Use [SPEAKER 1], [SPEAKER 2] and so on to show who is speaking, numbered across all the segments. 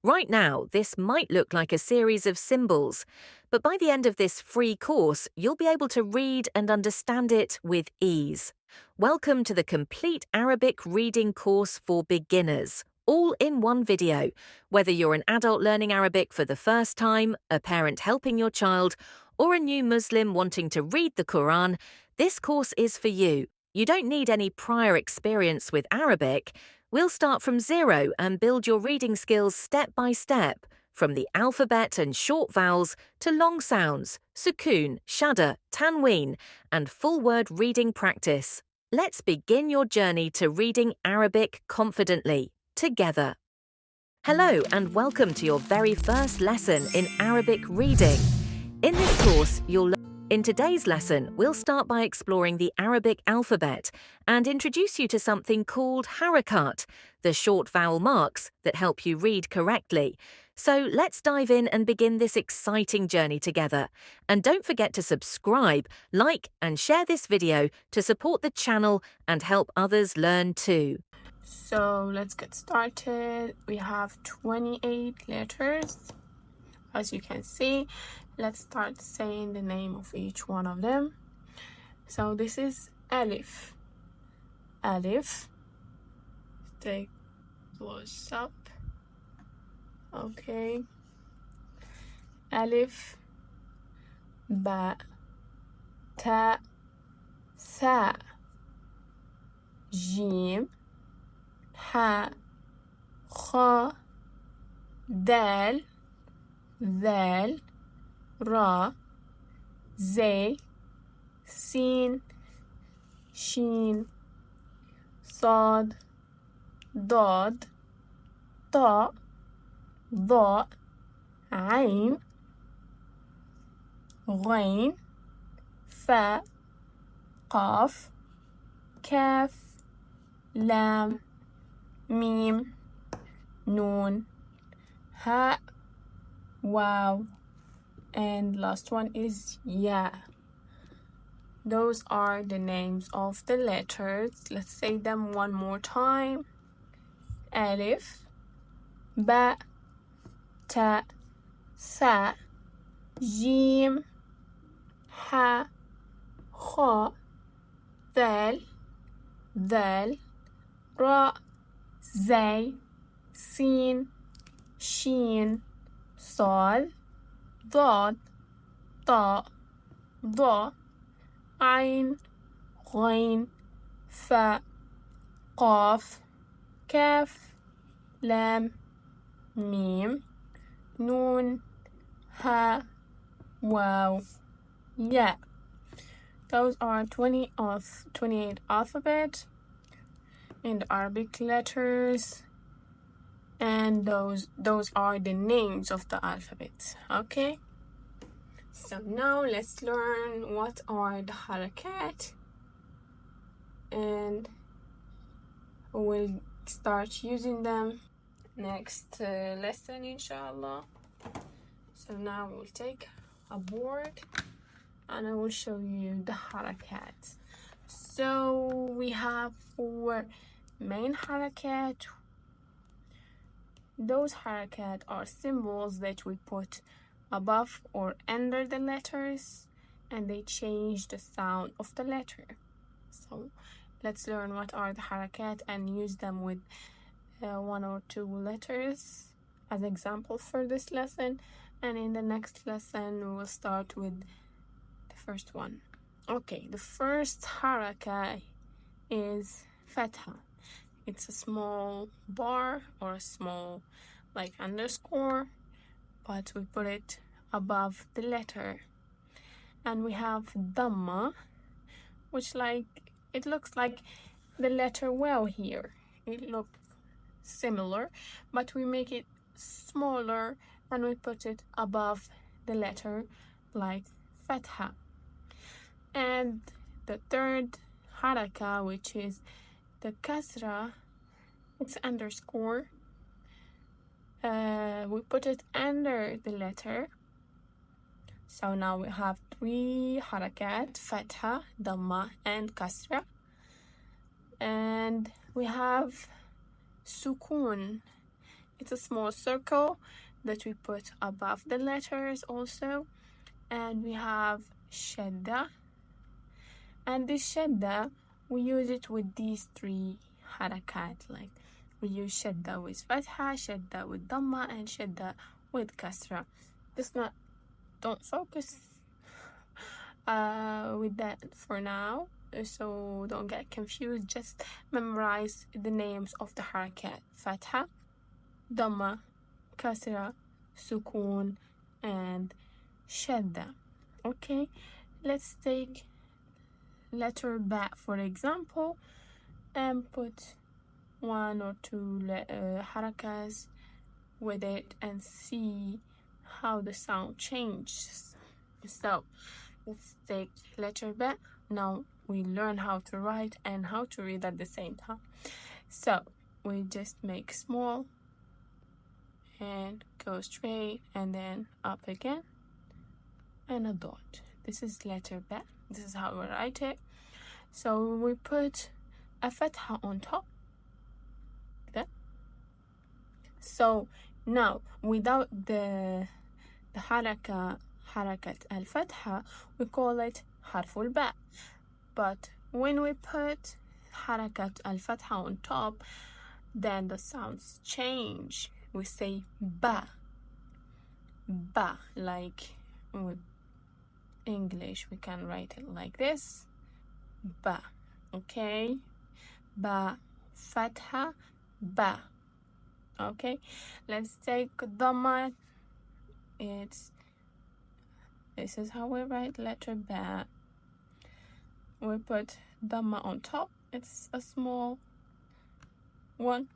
[SPEAKER 1] Right now, this might look like a series of symbols, but by the end of this free course, you'll be able to read and understand it with ease. Welcome to the complete Arabic reading course for beginners, all in one video. Whether you're an adult learning Arabic for the first time, a parent helping your child, or a new Muslim wanting to read the Quran, this course is for you. You don't need any prior experience with Arabic. We'll start from zero and build your reading skills step by step, from the alphabet and short vowels to long sounds, Sukoon, Shadda, Tanween, and full word reading practice. Let's begin your journey to reading Arabic confidently, together. Hello and welcome to your very first lesson in Arabic reading. In this course, you'll learn. In today's lesson, we'll start by exploring the Arabic alphabet and introduce you to something called harakat, the short vowel marks that help you read correctly. So let's dive in and begin this exciting journey together. And don't forget to subscribe, like, and share this video to support the channel and help others learn too.
[SPEAKER 2] So let's get started. We have 28 letters, as you can see. Let's start saying the name of each one of them. So this is Alif. Alif. Take close up. Okay. Alif. Ba. Ta. Sa. Jim. Ha. Kha. Dal. Zal. را زي سين شين صاد ضاد طاء ضاء عين غين فاء قاف كاف لام ميم نون هاء واو, and last one is ya. Those are the names of the letters. Let's say them one more time. Alif, ba, ta, sa, jim, ha, kha, dal, dal, ra, zay, sin, shin, صاد, ضاد طاء ضاء عين غين فاء قاف كاف لام ميم نون ها واو ya. Those are 28 alphabet and Arabic letters, and those are the names of the alphabet. Okay, so now let's learn what are the harakat, and we'll start using them next lesson inshallah. So now we'll take a board and I will show you the harakat. So we have 4 main harakat. Those harakat are symbols that we put above or under the letters, and they change the sound of the letter. So let's learn what are the harakat and use them with 1 or 2 letters as example for this lesson, and in the next lesson we will start with the first one. Okay, the first harakat is Fathah. It's a small bar or a small like underscore, but we put it above the letter. And we have Dammah, which it looks like the letter well here. It looks similar, but we make it smaller and we put it above the letter like Fathah. And the third haraka, which is the Kasrah, it's underscore. We put it under the letter. So now we have 3 harakat: Fathah, Dammah, and Kasrah. And we have Sukoon. It's a small circle that we put above the letters also. And we have Shadda. And this Shadda, we use it with these three harakat. Like we use Shadda with Fathah, Shadda with Dammah, and Shadda with Kasrah. Don't focus with that for now, so don't get confused. Just memorize the names of the harakat: Fathah, Dammah, Kasrah, Sukoon, and Shadda. Okay, let's take letter Ba for example and put one or two harakas with it and see how the sound changes. So let's take letter Ba. Now we learn how to write and how to read at the same time. So we just make small and go straight and then up again and a dot. This is letter Ba. This is how we write it. So we put a fatha on top. Okay. So now without the harakat al-fatha, we call it harful ba. But when we put harakat al-fatha on top, then the sounds change. We say ba, ba, like with English we can write it like this, ba. Okay, ba, fatha, ba. Okay, let's take Dammah. This is how we write letter Ba. We put Dammah on top. It's a small one.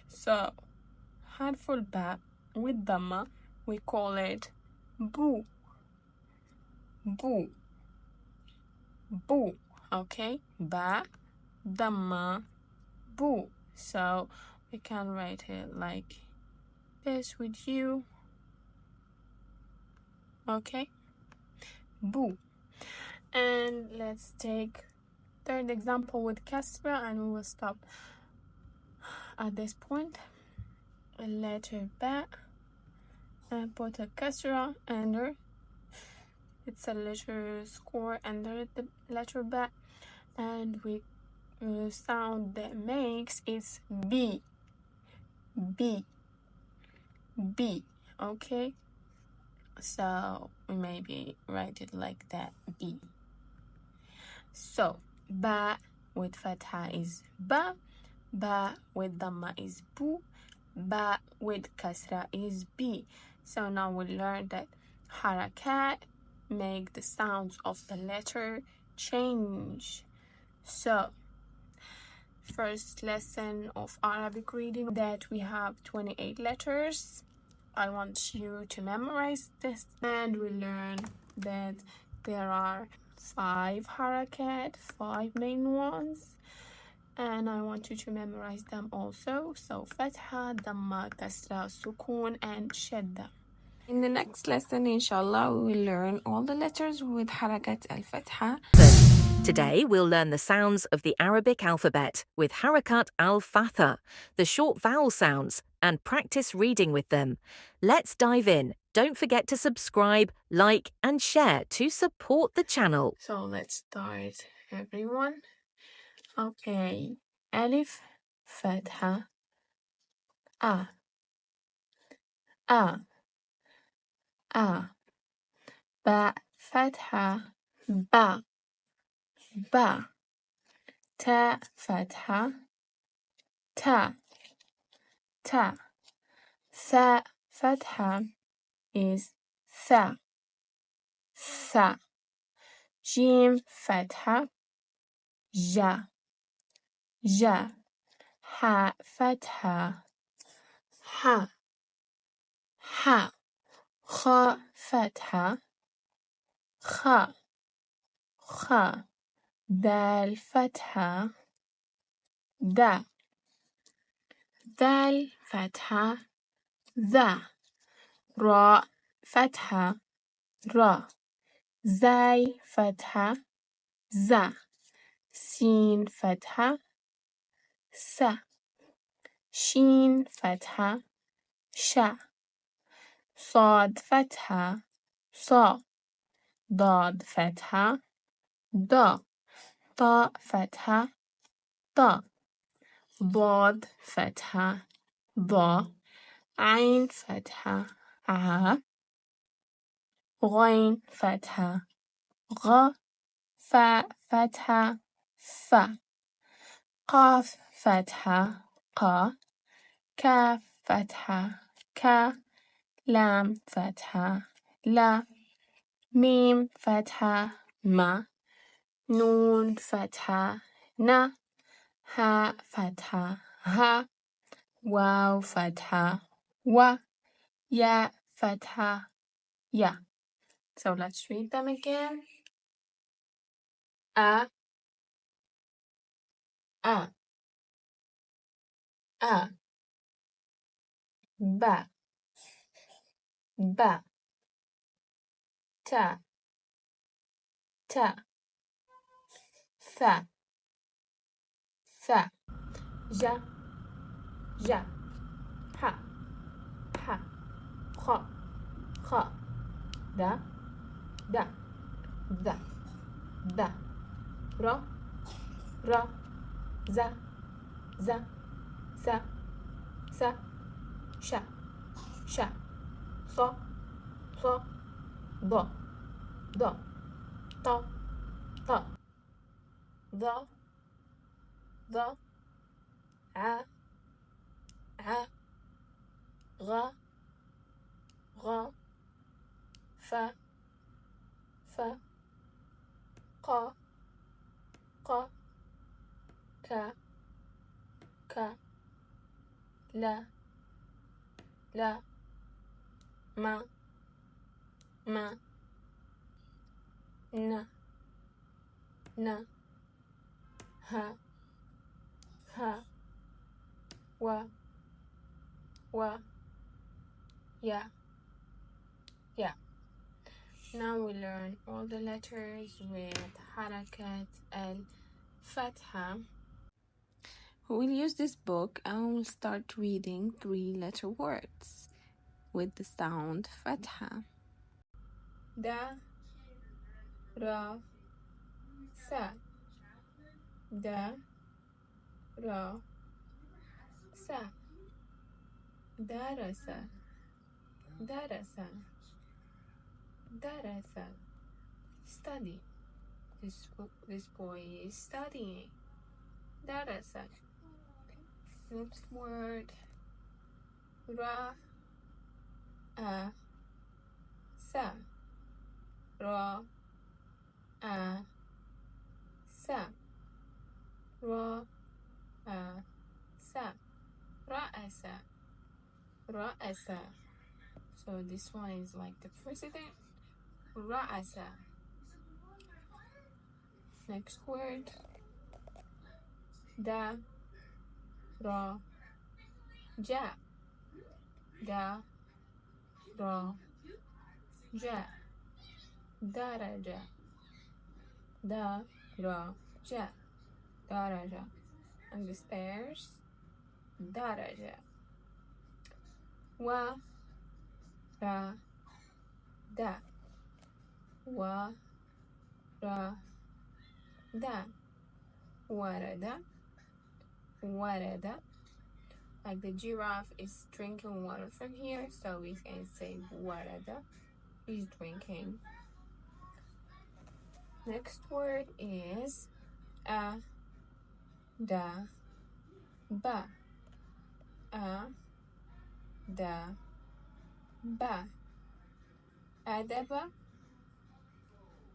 [SPEAKER 2] So harful Ba with Dammah, we call it bu, bu, bu. Okay, Ba, Dammah, bu. So we can write it like this with you. Okay, bu. And let's take third example with Kasrah, and we will stop at this point. A letter Ba and put a Kasrah under. It's a letter score under the letter Ba, and we sound that makes is B, B, B. Okay, so we maybe write it like that, B. So Ba with Fatha is Ba, Ba with Dammah is Bu, Ba with Kasrah is B. So now we learned that harakat make the sounds of the letter change. So first lesson of Arabic reading, that we have 28 letters. I want you to memorize this, and we learn that there are 5 harakat, 5 main ones, and I want you to memorize them also. So Fatha, Dammah, Kasrah, Sukoon, and Shadda. In the next lesson, inshallah, we will learn all the letters with harakat al-Fatha.
[SPEAKER 1] Today, we'll learn the sounds of the Arabic alphabet with Harakat al-Fathah, the short vowel sounds, and practice reading with them. Let's dive in. Don't forget to subscribe, like, and share to support the channel.
[SPEAKER 2] So let's start, everyone. Okay, Alif, Fatha, A, A, A. Ba, Fatha, Ba, Ba. Ta, Fatha, Ta, Ta. Tha, Fatha is Tha, Tha. Jim, Fatha, Ja, Ja. Ha, Fatha, Ha, Ha. Kha, Fatha, Kha, Kha. Dal, Fatha, Da, Dal, Fatha, Da. Ra, Fatha, Ra. Zai, Fatha, Za. Sin, Fatha, Sa. شين فتحة شا صاد فتحة صا ضاد فتحة ضا طاء فتحة طا ضاد فتحة ضا عين فتحة ع غين فتحة غ فاء فتحة ف قاف فتحة قا كاف فتحة كا لام فتحة لا ميم فتحة ما نون فتحة نا ها فتحة ها واو فتحة و يا فتحة يا. So let's read them again. A a a ba ba ta ta fa fa ja ja ha ha kha kha da da da da ra ra za za sa sa sha sha so so do do ta ta the a غ غا fa fa قا قا كا كا لا لا ما ما نا نا ها ها و ya ya. Now we learn all the letters with harakat al-fatha. We'll use this book and we'll start reading 3-letter words with the sound fatha. Da, ra, sa. Da, ra, sa. Darasa, darasa, darasa. Study. This boy is studying. Darasa. Next word. Ra, a, sa. Ra, a, sa. Ra, a, sa. Ra'asa. Ra'asa. So this one is like the president. Ra'asa. Next word. Da, ra, ja. Da, ra, ja. Daraja. Da, ra, ja. Daraja. And the stairs. Daraja. Wa, ra, da. Wa, ra, da. Warada. Warada. Like the giraffe is drinking water from here, so we can say warada. He's drinking. Next word is a, da, ba. A, da, ba. Adaba,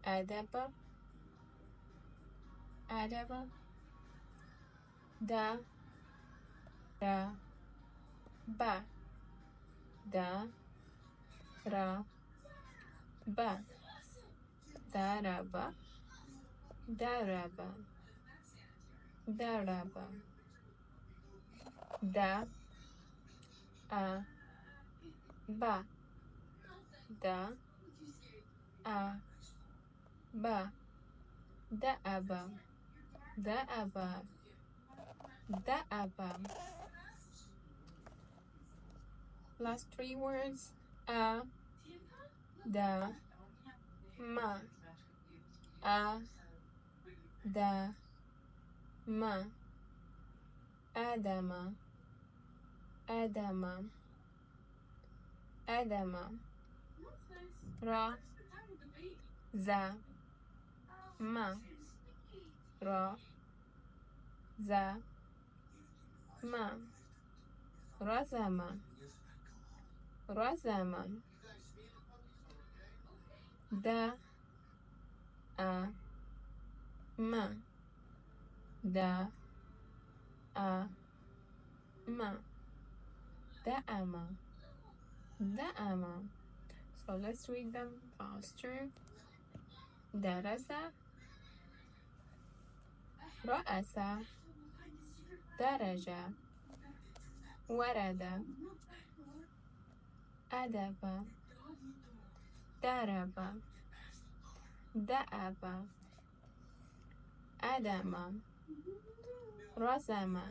[SPEAKER 2] adaba, adaba. Da, ra, ba. Da, ra, ba. Daraba, daraba, daraba. Da, a, ba. Da, a, ba. Da'aba, da'aba, da'aba. Last three words. A, da, ma. A, da, ma. Adama, Adama, Adama. Ra, za, ma. Ra, za, ma. Razama, Razama. Da, a, ma. Da, a, ma. Da'ama, Da'ama. So let's read them faster. Darasa, Ra'asa, Daraja, Warada, Adaba, Daraba, Da'aba, Adama, Razama,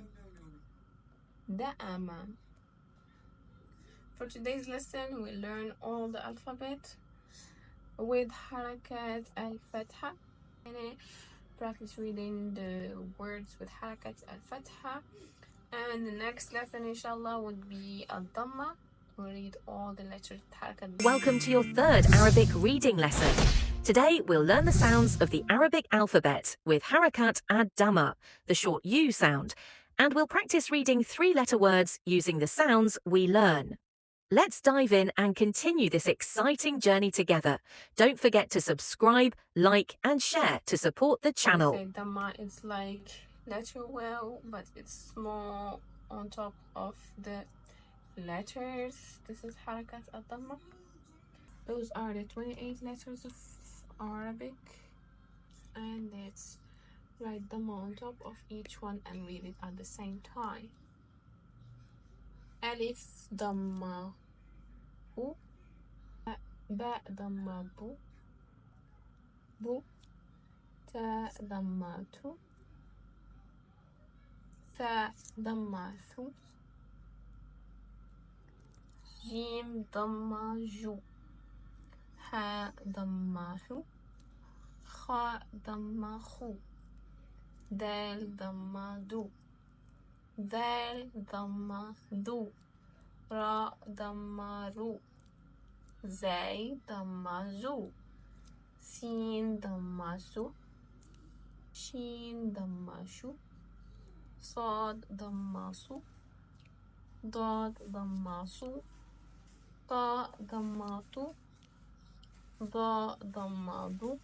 [SPEAKER 2] Da'ama. For today's lesson, we learn all the alphabet with harakat al-Fathah. Practice reading the words with harakat al-Fathah. And the next lesson, inshallah, would be al-Dammah. We'll read all the letters with harakat.
[SPEAKER 1] Welcome to your third Arabic reading lesson. Today, we'll learn the sounds of the Arabic alphabet with harakat ad-Dammah, the short U sound, and we'll practice reading three-letter words using the sounds we learn. Let's dive in and continue this exciting journey together. Don't forget to subscribe, like, and share to support the channel.
[SPEAKER 2] Okay, Dammah is like letter well, but it's small on top of the letters. This is harakat ad-Dammah. Those are the 28 letters of Arabic, and let's write them on top of each one and read it at the same time. Alif Dammah bu, ba Dammah bu, ta Dammah tu, ثاء ضمة ثو جيم ضمة جو حاء ضمة حو خاء ضمة خو دال ضمة دو ذال ضمة ذو راء ضمة رو زاي ضمة زو سين ضمة سو شين ضمة شو صاد ضمة صو ضاد ضمة صو طاء ضمة طو ضاء ضمة ضو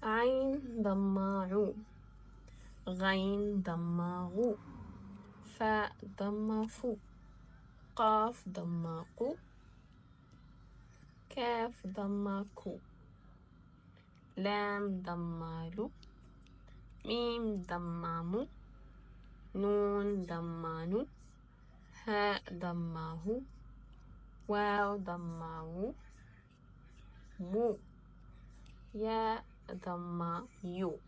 [SPEAKER 2] عين ضمة عو غين ضمة غو فاء ضمة فو قاف ضمة قو كاف ضمة كو لام ضمة لو ميم ضمة مو نون ضمة نو هاء ضمة هو واو ضمة وو وو ياء ضمة يو.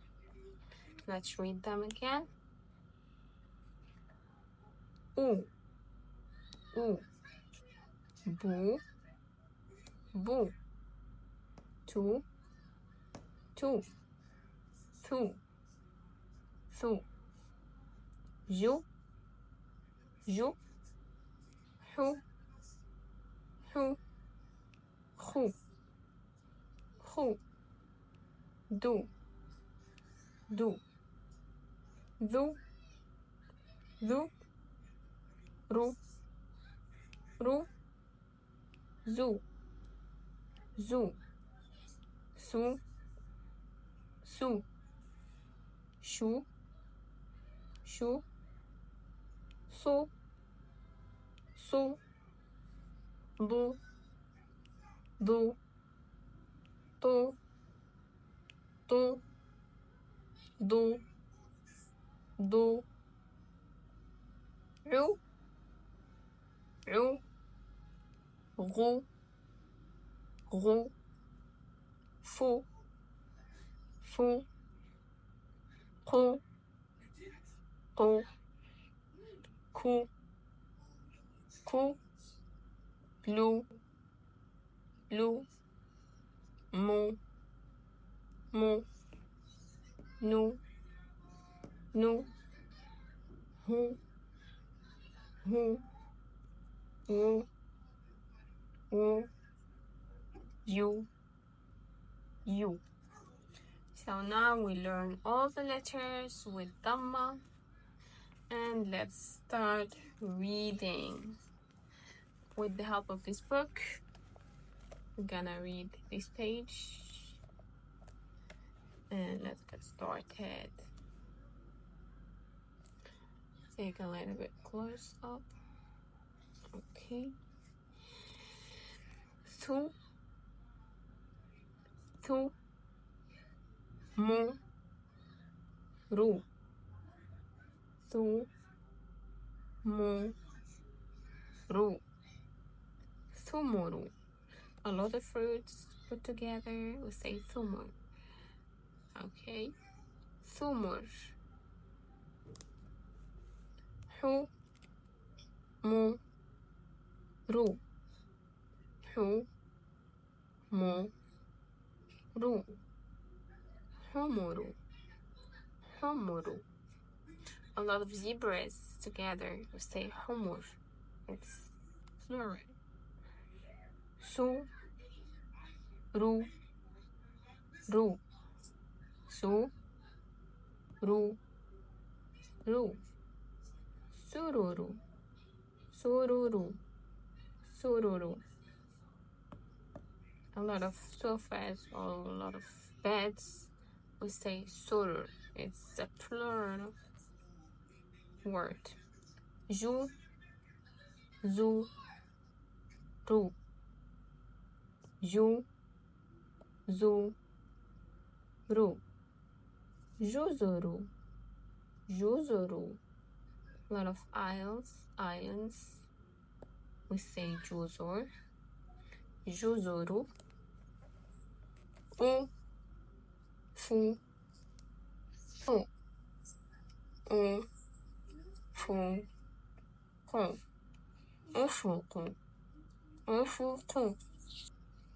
[SPEAKER 2] Let's read them again. U, U, bu, bu, tu, tu, thu, thu, ju, ju, hu, hu, khu, khu, du, du, du, du, ru, ru, zu, zu, su, su, shu, shu, su, su, du, du, tu, tu, du, du, ru, ru, ru, ru, fu, fu, qu, qu, ku, ku, lu, lu, mu, mu, nu, nu, hu, hu, wu, wu, you, you. So now we learn all the letters with Dammah, and let's start reading. With the help of this book, I'm gonna read this page, and let's get started. Take a little bit close up. Okay. Thu, thu, mu, ru, thu, mu, ru, thumuru. A lot of fruits put together, we say thumur. Okay. Thumur. Hu, mu, ru, hu, mu, ru, humuru, humuru. A lot of zebras together, we say humur. It's plural. Su, ru, ru, su, ru, ru, sururu, sururu, sururu. A lot of sofas or a lot of beds, we say surur. It's a plural word. Ju, zu, ru. Ju, zu, ru. Juzuru, juzuru. A lot of islands, we say juzur. Juzuru. U, fu, fu. U, fu, fu. Ufuku, ufuku,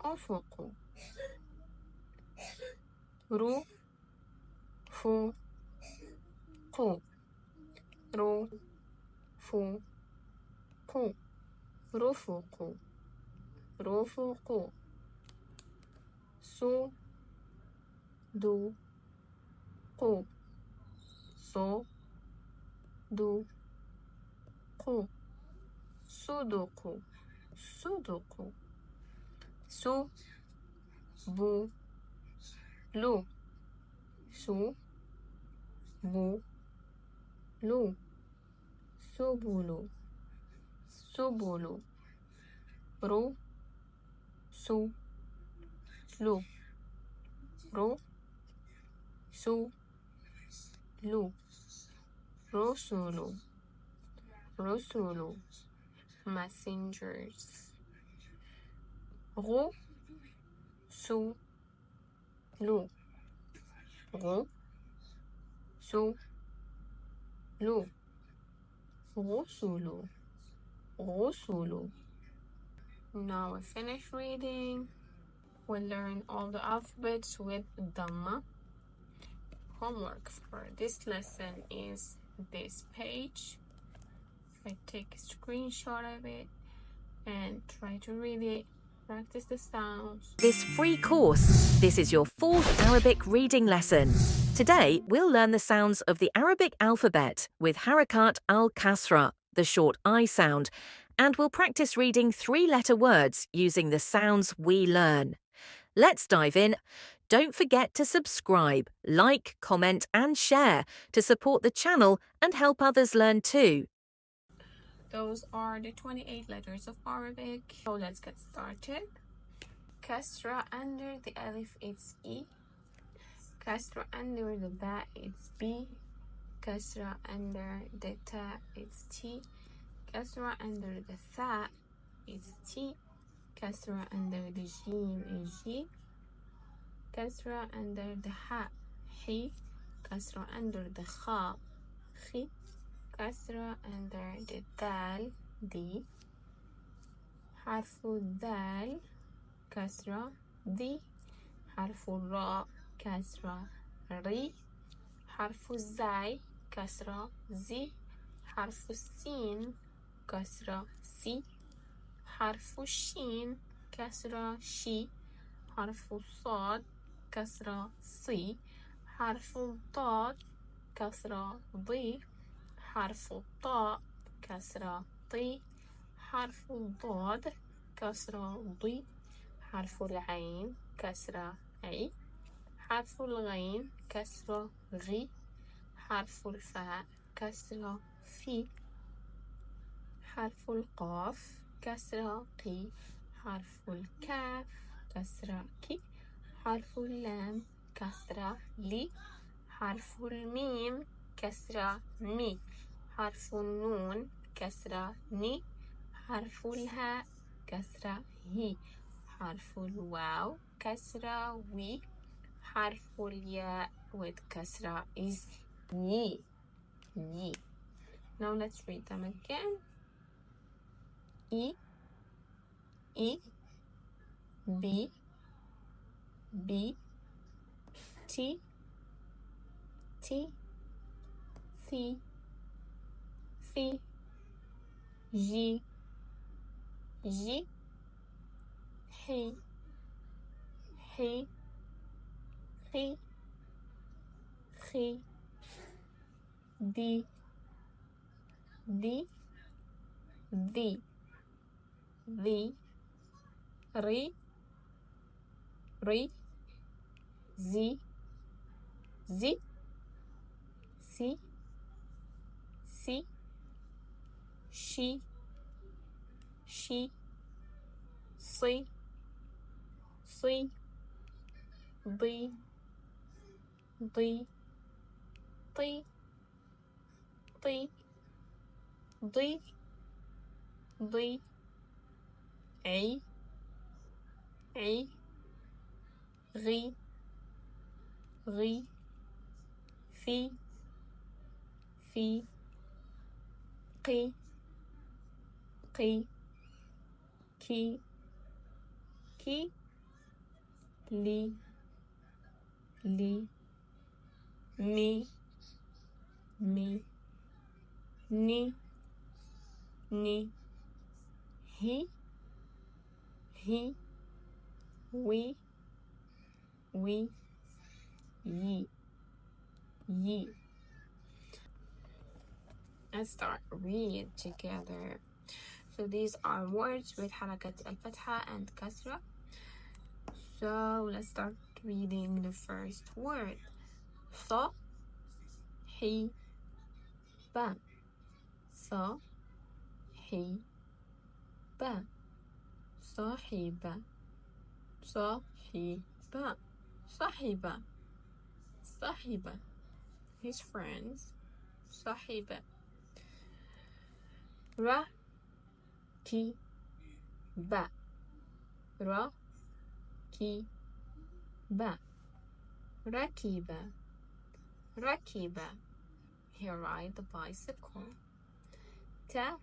[SPEAKER 2] ufuku. Ru, fu, ku. Ru, fu, ku. Rufuku, rufuku. Su, du, ku. So, du, ku. Sudoku, sudoku. Su, bu, lu. Su, bu, lu. Subulu, subulu. Ru, su, lu. Ru, su, lu. Rusulu, rusulu. Messengers. Ru, su, lu. Ru, su, lu. Rusulu, rusulu. Now we finish reading. We learn all the alphabets with Dammah. Homework for this lesson is this page. I take a screenshot of it and try to read it. Practice the sounds.
[SPEAKER 1] This free course. This is your 4th Arabic reading lesson. Today, we'll learn the sounds of the Arabic alphabet with Harakat al-Kasrah, the short I sound, and we'll practice reading 3-letter words using the sounds we learn. Let's dive in. Don't forget to subscribe, like, comment, and share to support the channel and help others learn too.
[SPEAKER 2] Those are the 28 letters of Arabic. So let's get started. Kasrah under the Alif, it's E. Kasrah under the Ba, it's B. Kasrah under the Ta, it's T. Kasrah under the Tha, it's T. Kasrah under the Jim is G. Kasrah under the Ha, He. Kasrah under the Kha, Khi. Kasrah under the Dal, D. حرف الذال كسرة ذي. حرف الراء كسرة ري. حرف الزاي كسرة زي. حرف السين كسرة سي. حرف الشين كسرة شي. حرف الصاد كسرة صي. حرف الضاد كسرة ضي. حرف الطاء كسرة طي. حرف الضاد كسرة ضي. حرف العين كسرة عي. حرف الغين كسرة غي. حرف الفاء كسرة في. حرف القاف كسرة قي. حرف الكاف كسرة كي. حرف اللام كسرة لي. حرف الميم كسرة مي. حرف النون كسرة ني. حرف الهاء كسرة هي. حرف الواو كسرة وي. حرف الياء with kasra is yi. Yi. Now let's read them again. E, E, B, B, T, T, Th, Th, J, J, He, He, He, He, D, D, The, The, Re, Re, Z, Z, Si, Si, She, She, Si, Si, Di, Di, Di, Di, Di, Di, A, A, Ri, Ri, Fi, Fi, Qi, Qi, Ki, Ki, Li, Li, Mi, Mi, Ni, Ni, He, He, We, Yi, Yi. Let's start read together. So these are words with harakat al-fatha and kasra. So let's start reading the first word. Sa, hi, ba. Sa, hi, ba. Sahiba. Sahiba. Sahiba. Sahiba. His friends. Sahiba. Ra, ki, ba. Ra, ki, ba. Rakiba. Rakiba. He ride the bicycle. Ta,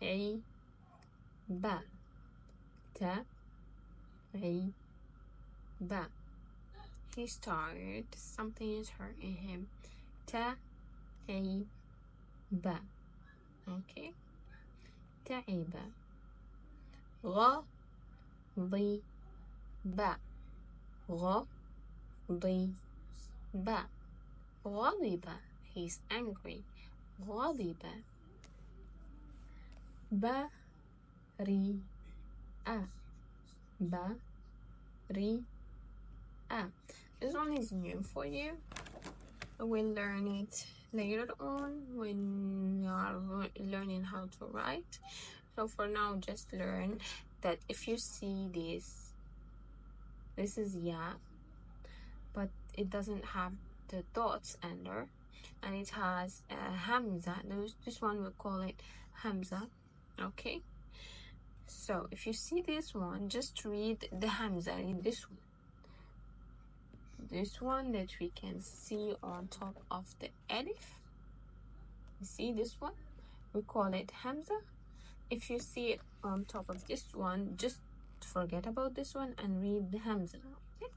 [SPEAKER 2] a, ba. Ta, a, ba. He's tired. Something is hurting him. Ta, a, ba. Okay. تعب. غضب. غضب. غضب. He's angry. غضب. بريئة. بريئة. This one is new for you. We'll learn it later on when you are learning how to write. So for now, just learn that if you see this is ya, but it doesn't have the dots under, and it has a hamza. This one we'll call it hamza. Okay, so if you see this one, just read the hamza in this one that we can see on top of the alif. You see this one? We call it hamza. if you see it on top of this one, just forget about this one and read the hamza. Okay,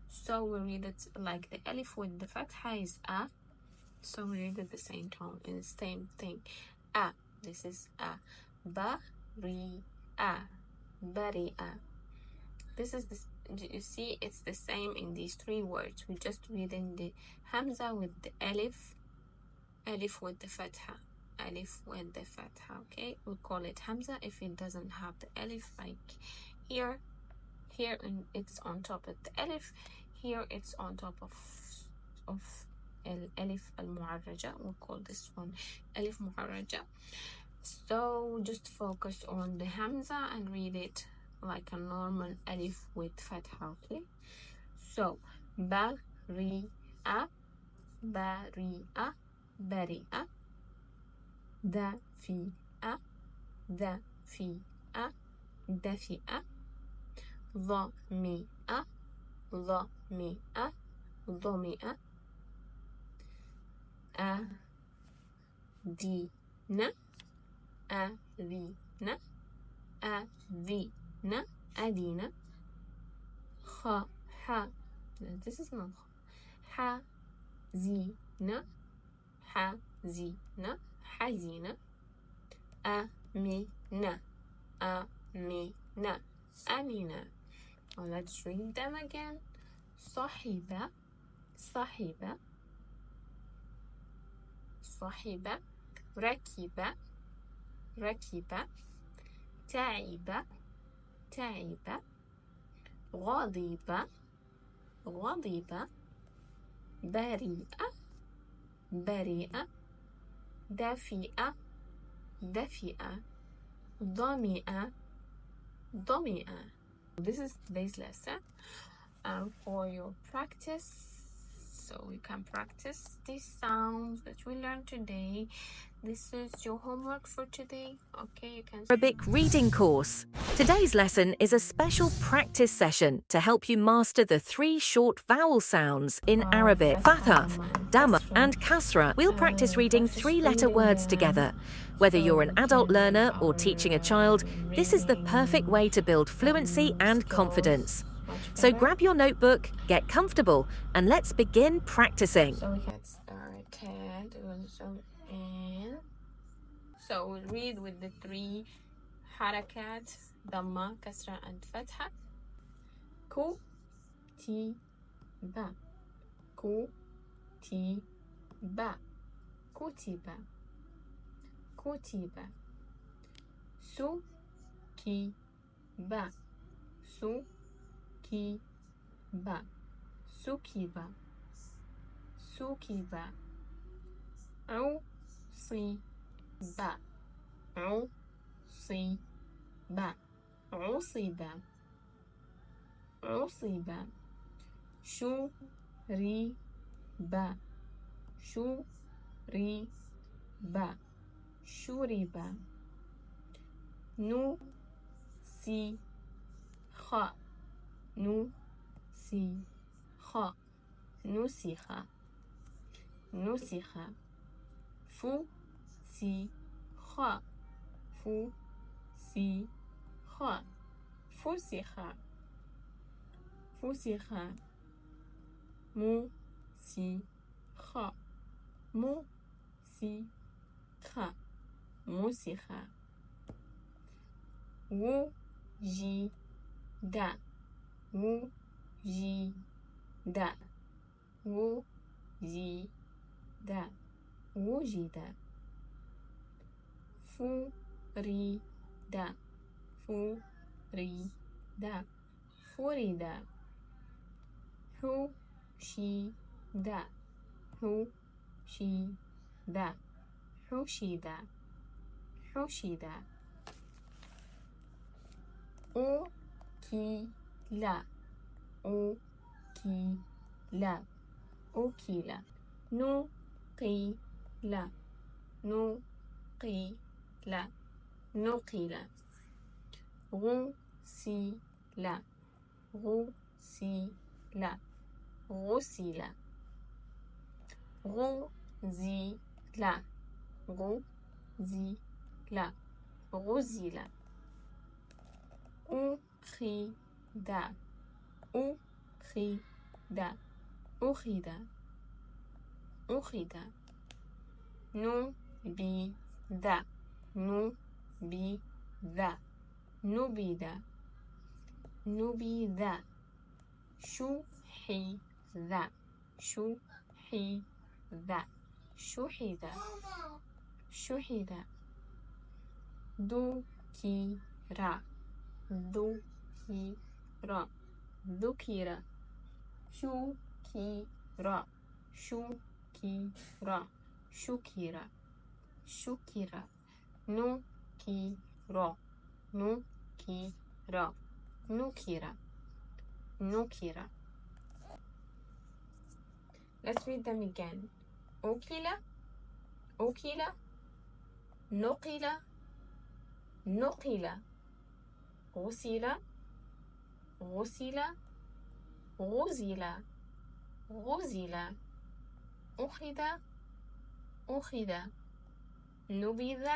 [SPEAKER 2] so we read it like the alif with the fatha is a, so we read it the same tone and the same thing. A, this is a. Ba, ri, a, bari, a. This is this. You see, it's the same in these three words. We just reading the hamza with the alif, alif with the fatha, alif with the fatha. Okay, we call it hamza if it doesn't have the alif, like here and it's on top of the alif, here it's on top of alif al-mu'arraja. We call this one alif mu'arraja. So just focus on the hamza and read it like a normal alif with fatha. Okay, so ba, ri, a, bari'a, bari'a, dafi'a, dafi'a, dafi'a, ضمئة, ضمئة, ضمئة, أذن، أذن، أذن، أذن، خ، this is not حزين، حزين، حزين، أمين، أمين، أمين. Well, let's read them again. صاحب، صاحب، صاحب، ركب، ركب، تعب، تعب، غضب، غضب، بريء، بريء، دفئ، دفئ، ضمئ، ضمئ. This is today's lesson for your practice, so you can practice these sounds that we learned today. This is your homework for today. Okay, you can
[SPEAKER 1] Arabic reading course. Today's lesson is a special practice session to help you master the 3 short vowel sounds in Arabic. Fathah, Dammah, and Kasrah. We'll practice reading 3-letter words together. Whether you're an adult learner or teaching a child, this is the perfect way to build fluency and confidence. So grab your notebook, get comfortable, and let's begin practicing.
[SPEAKER 2] So we get started. We'll zoom in. So we'll read with the 3 harakat, Dammah, Kasrah, and Fathah. Ku, ti, ba. Ku, ti, ba. Kutiba. Kutiba. Su, ki, ba. Su, ki, ba. Sukiba. Sukiba. Au, si, ba. Au, si, ba. عصب عصب شرب شرب شرب نسخ نسخ نسخ نسخ فسخ فسخ فسخ فسخ مسخ مسخ مسخ وجد وجد وجد وجد فرد فرد فرد حشد حشد حشد حشد أكل أكل أكل نقل نقل نقل غسل غسل غسل غزل غزل غزل أخذ أخذ أخذ أخذ نبذ نبذ نبذ نبذ شحذ شحذ شحذ شحذ ذكر ذكر ذكر شكر شكر شكر شكر نكر نكر نكر نكر. Let's read them again. أكل أكل نقل نقل غسل غسل غزل غزل أخذ أخذ نبذ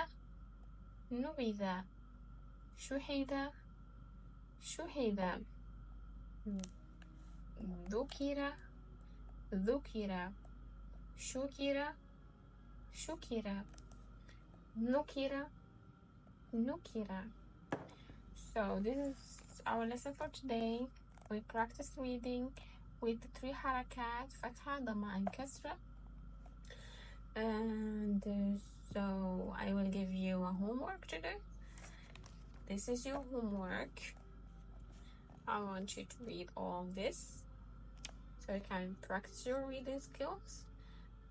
[SPEAKER 2] نبذ شحذ شحذ ذكر ذكر شكر شكر نكر نكر. So this is our lesson for today. We practiced reading with the 3 harakat, Fathah, Dammah, and Kasrah. And so I will give you a homework to do. This is your homework. I want you to read all this so you can practice your reading skills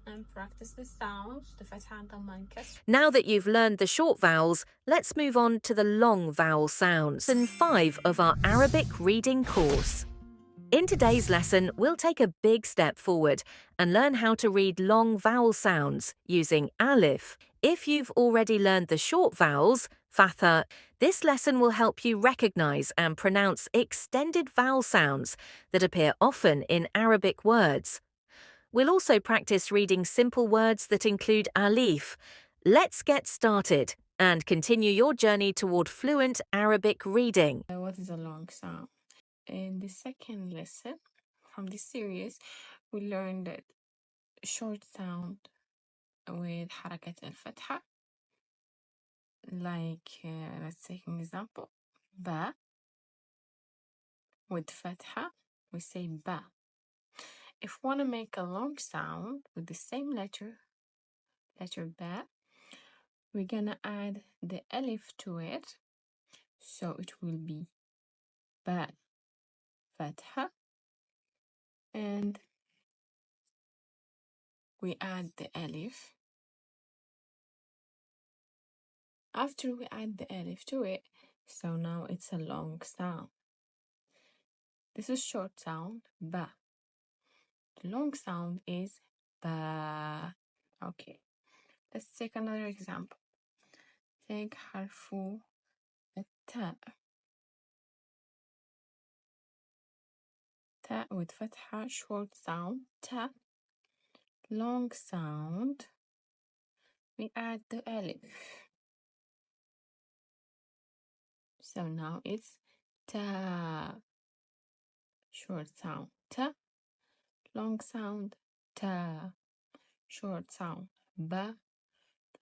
[SPEAKER 2] and practice the sounds, the Fathah, Dammah, and Kasrah.
[SPEAKER 1] Now that you've learned the short vowels, let's move on to the long vowel sounds. Lesson 5 of our Arabic reading course. In today's lesson, we'll take a big step forward and learn how to read long vowel sounds using Alif. If you've already learned the short vowels, Fathah, this lesson will help you recognize and pronounce extended vowel sounds that appear often in Arabic words. We'll also practice reading simple words that include Alif. Let's get started and continue your journey toward fluent Arabic reading.
[SPEAKER 2] What is a long sound? In the second lesson from this series, we learned that short sound with harakat al-fatha. Like, let's take an example. Ba. With fatha, we say ba. If we want to make a long sound with the same letter ba, we're gonna add the alif to it. So it will be ba, fatha, and we add the alif. After we add the alif to it, so now it's a long sound. This is short sound, ba. The long sound is ba. Okay, let's take another example. Take harfu ta. Ta with fatha, short sound, ta. Long sound, we add the alif. So now it's ta. Short sound, ta. Long sound, ta. Short sound, ba.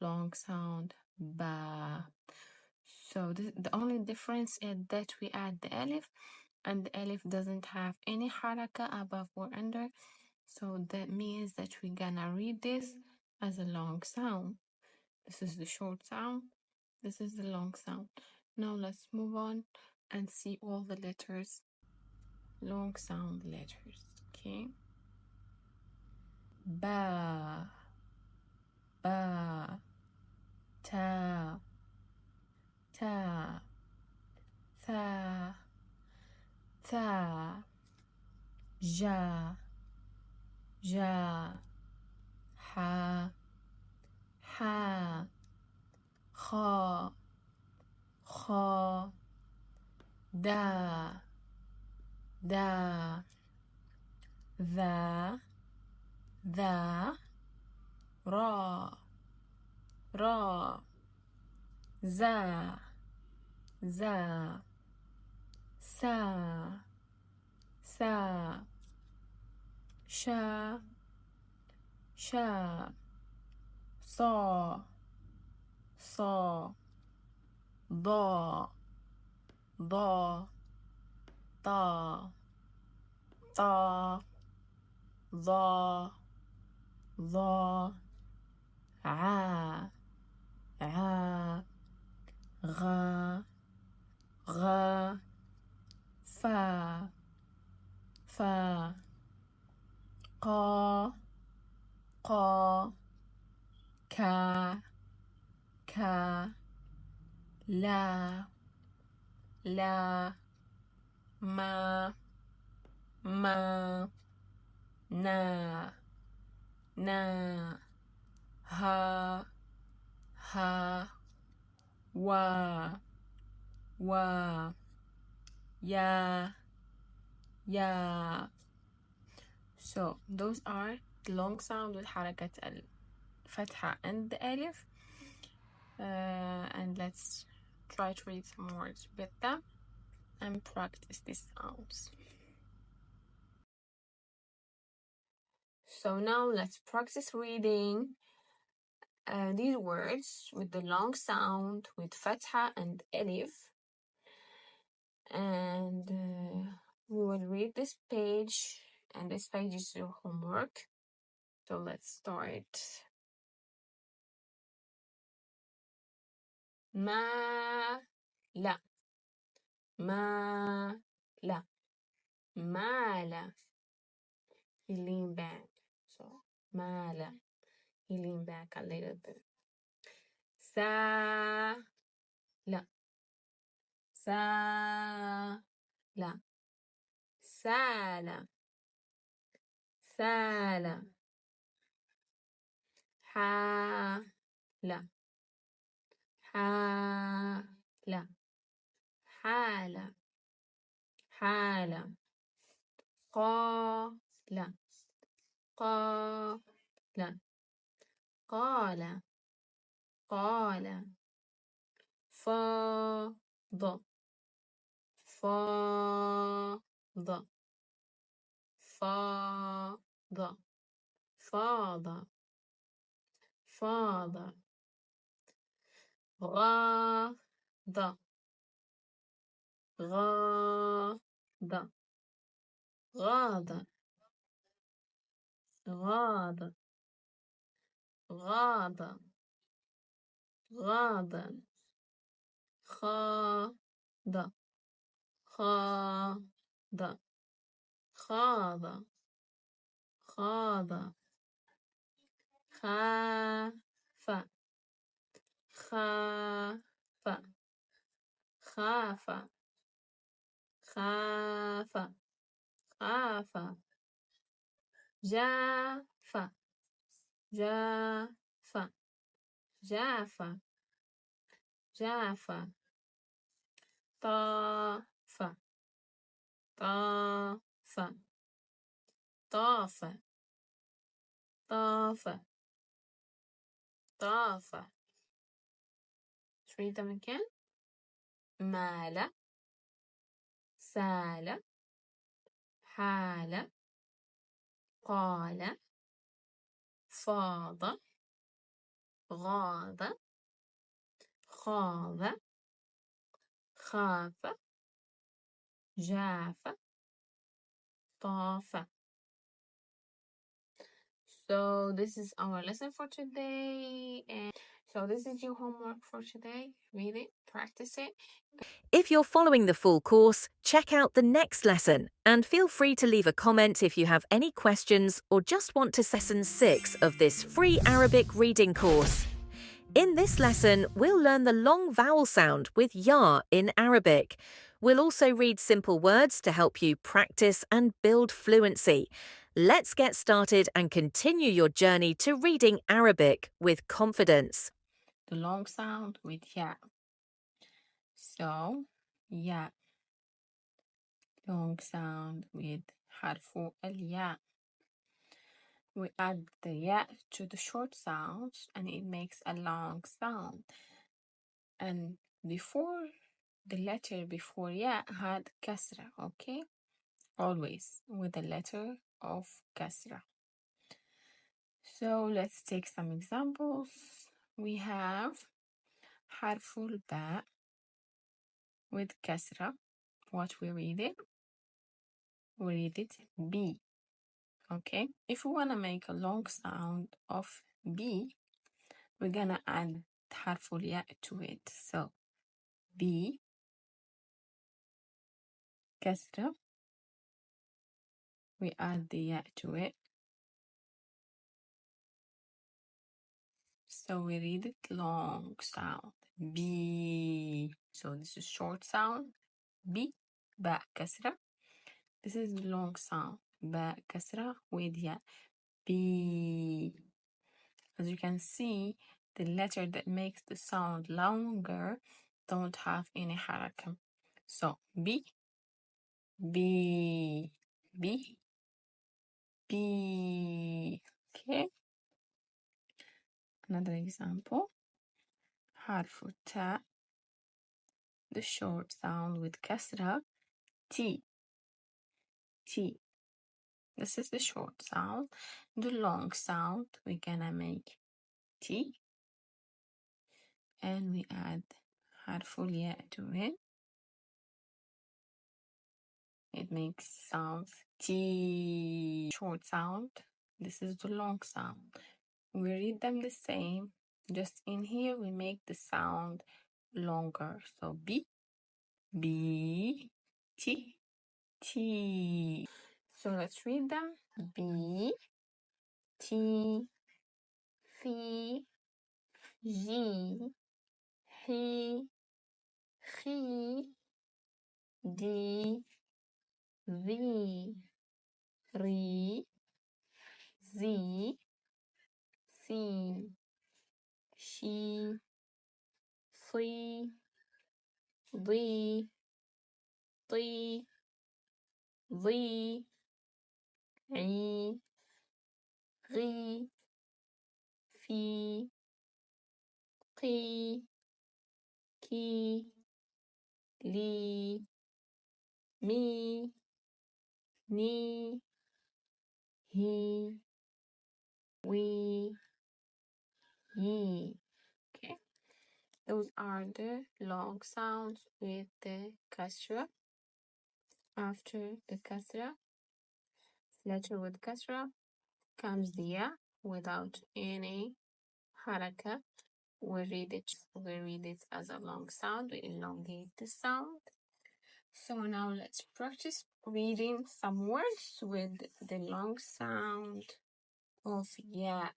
[SPEAKER 2] Long sound, ba. So the only difference is that we add the alif, and the alif doesn't have any haraka above or under. So that means that we're gonna read this as a long sound. This is the short sound. This is the long sound. Now let's move on and see all the letters, long sound letters. Okay. Ba, ba, ta, ta, tha, ta, ja, ja, ha, ha, kha, kha, da, da, tha, ra, ra. za, za, sa, sa, sha, sha, saw, saw, ضا, ضا, طا, طا, ضا, ضا, عا, عا, غا, غا, فا, فا, قا, قا, كا, كا, لا, لا, ما, ما, نا, نا, ها, ها, وا, وا, ya, ya. So those are the long sound with حركة الفتحة and the alif. And let's try to read some words with them and practice these sounds. So now let's practice reading these words with the long sound with Fathah and Alif. And we will read this page, and this page is your homework. So let's start. ما لا ما لا ما لا. You lean back. So ما لا. You lean back a little bit. سا لا سا لا سالة سالة حا لا حالة حالة حالة قالة قالة قال قال فاض فاض فاض فاض فاض غاض غاض غاض غاض غاض غاض خاض خاض خاض خاض خاف خاف خاف خاف خاف جاف جاف جاف جاف طاف طاف طاف طاف طاف. Let's read them again. مال سال حال قال فاض غاض خاض خاف جاف طاف. So this is our lesson for today, and so this is your homework for today. Read it, practice it.
[SPEAKER 1] If you're following the full course, check out the next lesson and feel free to leave a comment if you have any questions or just want to lesson 6 of this free Arabic reading course. In this lesson, we'll learn the long vowel sound with ya in Arabic. We'll also read simple words to help you practice and build fluency. Let's get started and continue your journey to reading Arabic with confidence.
[SPEAKER 2] The long sound with ya. So, ya. Long sound with حرف الياء. We add the ya to the short sounds and it makes a long sound. and before the letter before ya had kasra, okay? Always with the letter of kasra. So let's take some examples. We have harful ba with kasra. What we read it? We read it B. Okay. If we want to make a long sound of B, we're gonna add harful ya to it. So B kasra. We add the ya to it. So we read it long sound. B. So this is short sound. B. Ba kasra. This is long sound. Ba kasra with ya. B. As you can see, the letter that makes the sound longer don't have any haraka. So B, B, B, B. Okay. Another example. حرف ta, the short sound with kasra. T, T. This is the short sound. The long sound, we're gonna make T. And we add harful ya to it. It makes sounds T. Short sound. This is the long sound. We read them the same. Just in here, we make the sound longer. So B, B, T, T. So let's read them. B, T, F, G, H, X, D, V, R, Z, C, She, Fi, Di, Ti, Zi, I, Ri, Fi, Qi, Ki, Li, Mi, Ni, He, We, Ye. Okay, those are the long sounds with the kasra. After the kasra, letter with kasra, comes the ya without any haraka. We read it as a long sound. We elongate the sound. So now let's practice reading some words with the long sound of ya.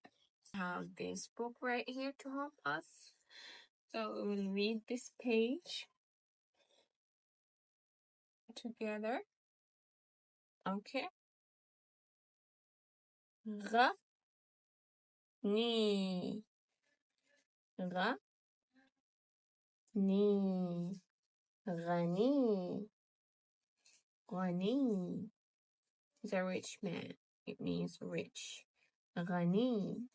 [SPEAKER 2] I have this book right here to help us. So we will read this page together. Okay. Ga, ni, ga, ni, غني, غني is a rich man. It means rich. غني.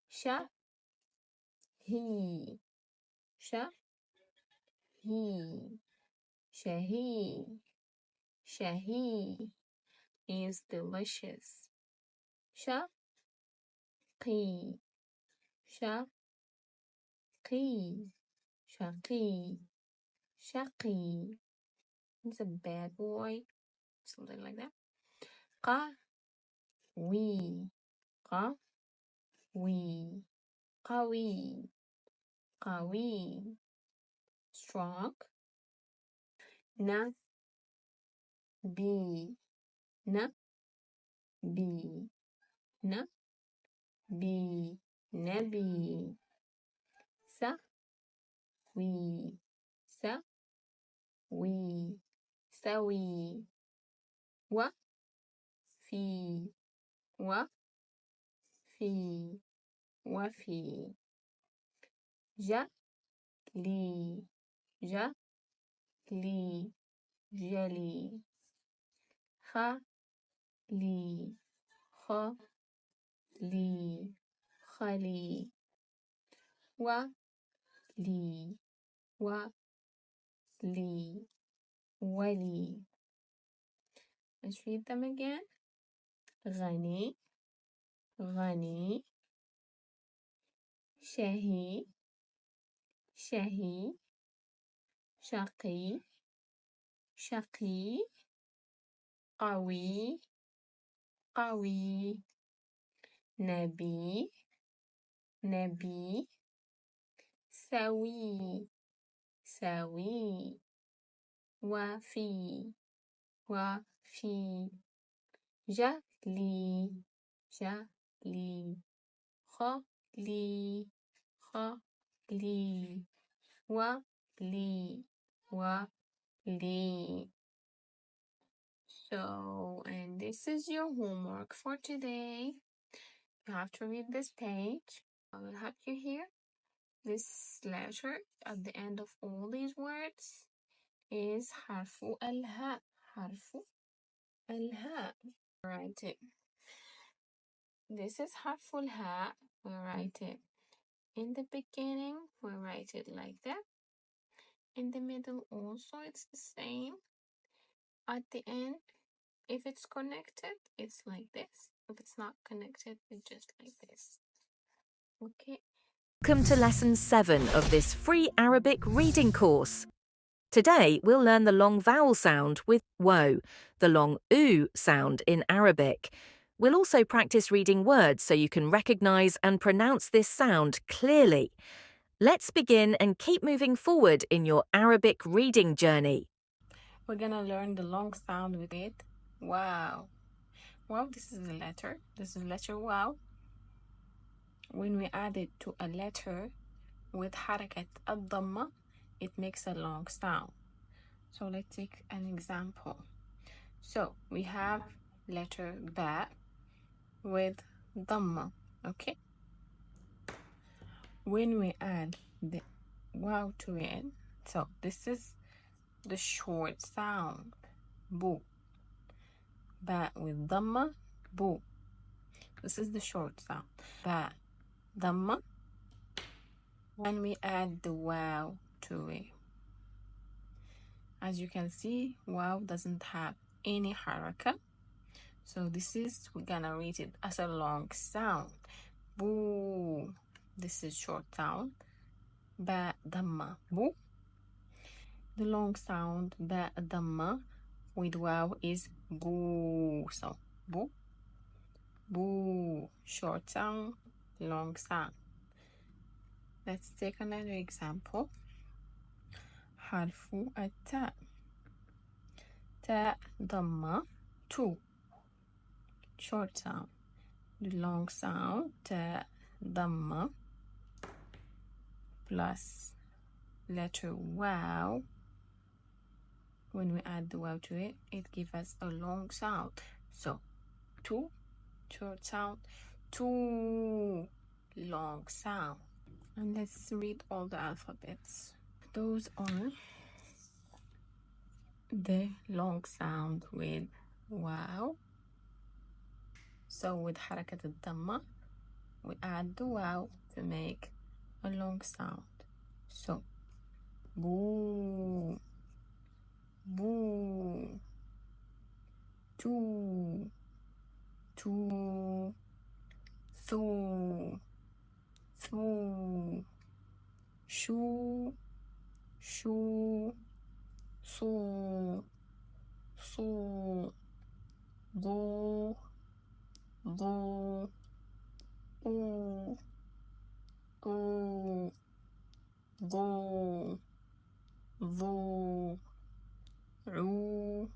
[SPEAKER 2] شهي, شهي, شهي, شهي is delicious. شقي, شقي, شقي, شقي. He's a bad boy. Something like that. قوي, قوي, قوي, قوي. Strong. نبي, نبي, نبي, نبي. سوي, سوي, سوي. وفي, وفي, وفي. جلي, جلي, جلي. خلي, خلي, خلي. لي ولي ولي. Let's read them again. غني غني شهي شهي شقي شقي قوي قوي نبي نبي سوي سوي وفي وفي جلي جلي خلي خلي ولي ولي. So, and this is your homework for today. You have to read this page. I will help you here. This letter at the end of all these words is حرف الهاء. حرف الهاء. Write it. This is حرف الهاء. We write it in the beginning. We write it like that. In the middle also it's the same. At the end, if it's connected, it's like this. If it's not connected, it's just like this. Okay.
[SPEAKER 1] Welcome to Lesson 7 of this free Arabic reading course. Today, we'll learn the long vowel sound with wo, the long oo sound in Arabic. We'll also practice reading words so you can recognize and pronounce this sound clearly. Let's begin and keep moving forward in your Arabic reading journey.
[SPEAKER 2] We're gonna learn the long sound with it. Wow. Wow, this is the letter. This is letter wow. When we add it to a letter with حركة الضمة, it makes a long sound. So let's take an example. So we have letter ba with dhamma, okay? When we add the wow to it, so this is the short sound, boo. Ba with dhamma, boo. This is the short sound, ba, dhamma. When we add the wow to it, as you can see, wow doesn't have any haraka. So this is, we're gonna read it as a long sound. Boo. This is short sound. Ba dhamma. Boo. The long sound ba dhamma with wow is boo. So boo. Boo. Short sound, long sound. Let's take another example. حرف التاء. تاء ضمة 2. Short sound. The long sound تاء ضمة plus letter wow. When we add the wow to it, it gives us a long sound. So 2 short sound, 2 long sound. And let's read all the alphabets. Those are the long sound with wow. So with حركة الضمة, we add the wow to make a long sound. So boo, boo, 2, 2, thu, thu, shoo, shoo, so, so, go, go, oo, oo, go, ذو, عو,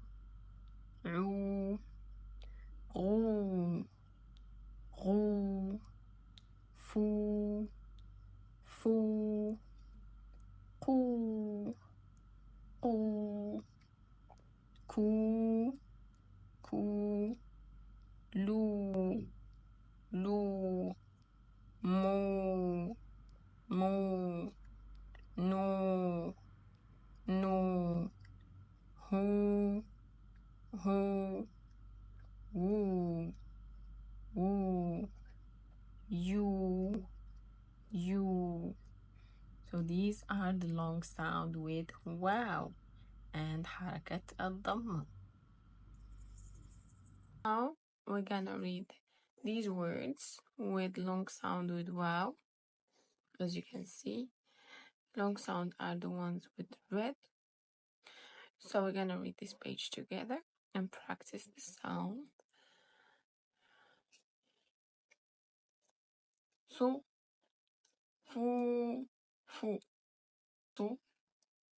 [SPEAKER 2] عو, غو, غو, فو, فو, قو, قو, كو, كو, لو, لو, مو, مو, نو, نو, هو, هو, وو, وو, you, you. So these long sound with wow and حركة الضمة. Now we're gonna read these words with long sound with wow. As you can see, long sound are the ones with red. So we're gonna read this page together and practice the sound. So, fu, fu, so,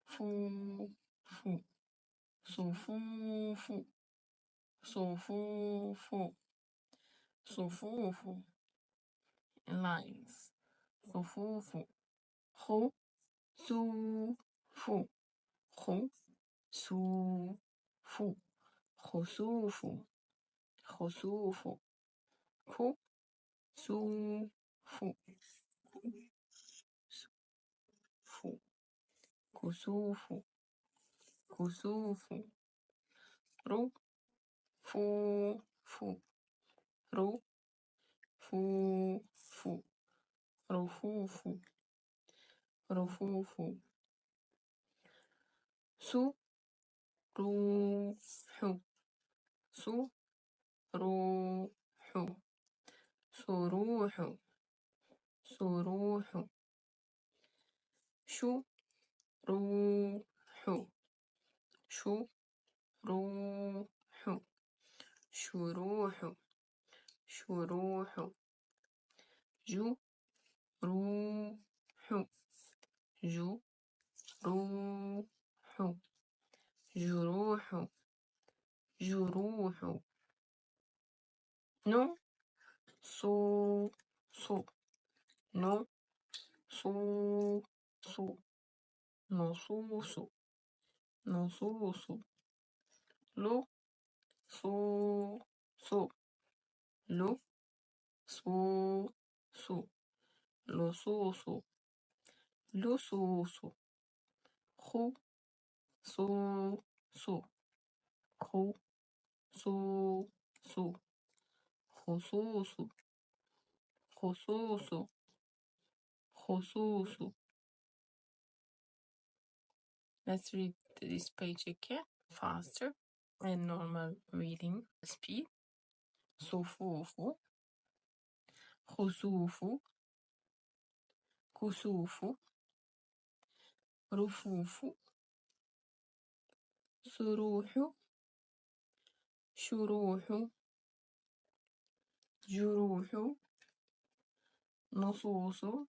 [SPEAKER 2] fu, fu, so, fu, fu, so, fu, fu, so, fu, fu, in lines. So, fu, fu, ho, su, fu, ho, su, fu, ho, su, fu, ho, su, fu, ku, su, fu, fu, kusufu, kusufu, ru, fu, fu, ru, fu, fu, rufufu, rufufu, su, ru, hu, su, ru, hu, suruhu, suruhu, shu, ru, hu, shu, ru, hu, shuruhu, shuruhu, ju, ru, hu, ju, ru, hu, juruhu, juruhu, no, so, so, no, so, so, no, so, so, no, so, so, lo, so, so, lo, so, so, lo, so, so, lo, so, so, ho, so, so, ho, so, so, ho, so, so, ho, so, so, ho, so, so. Let's read this page again faster and normal reading speed. Sufufu, khusufu, kusufu, rufufu, suruhu, shuruhu, juruhu, nususu,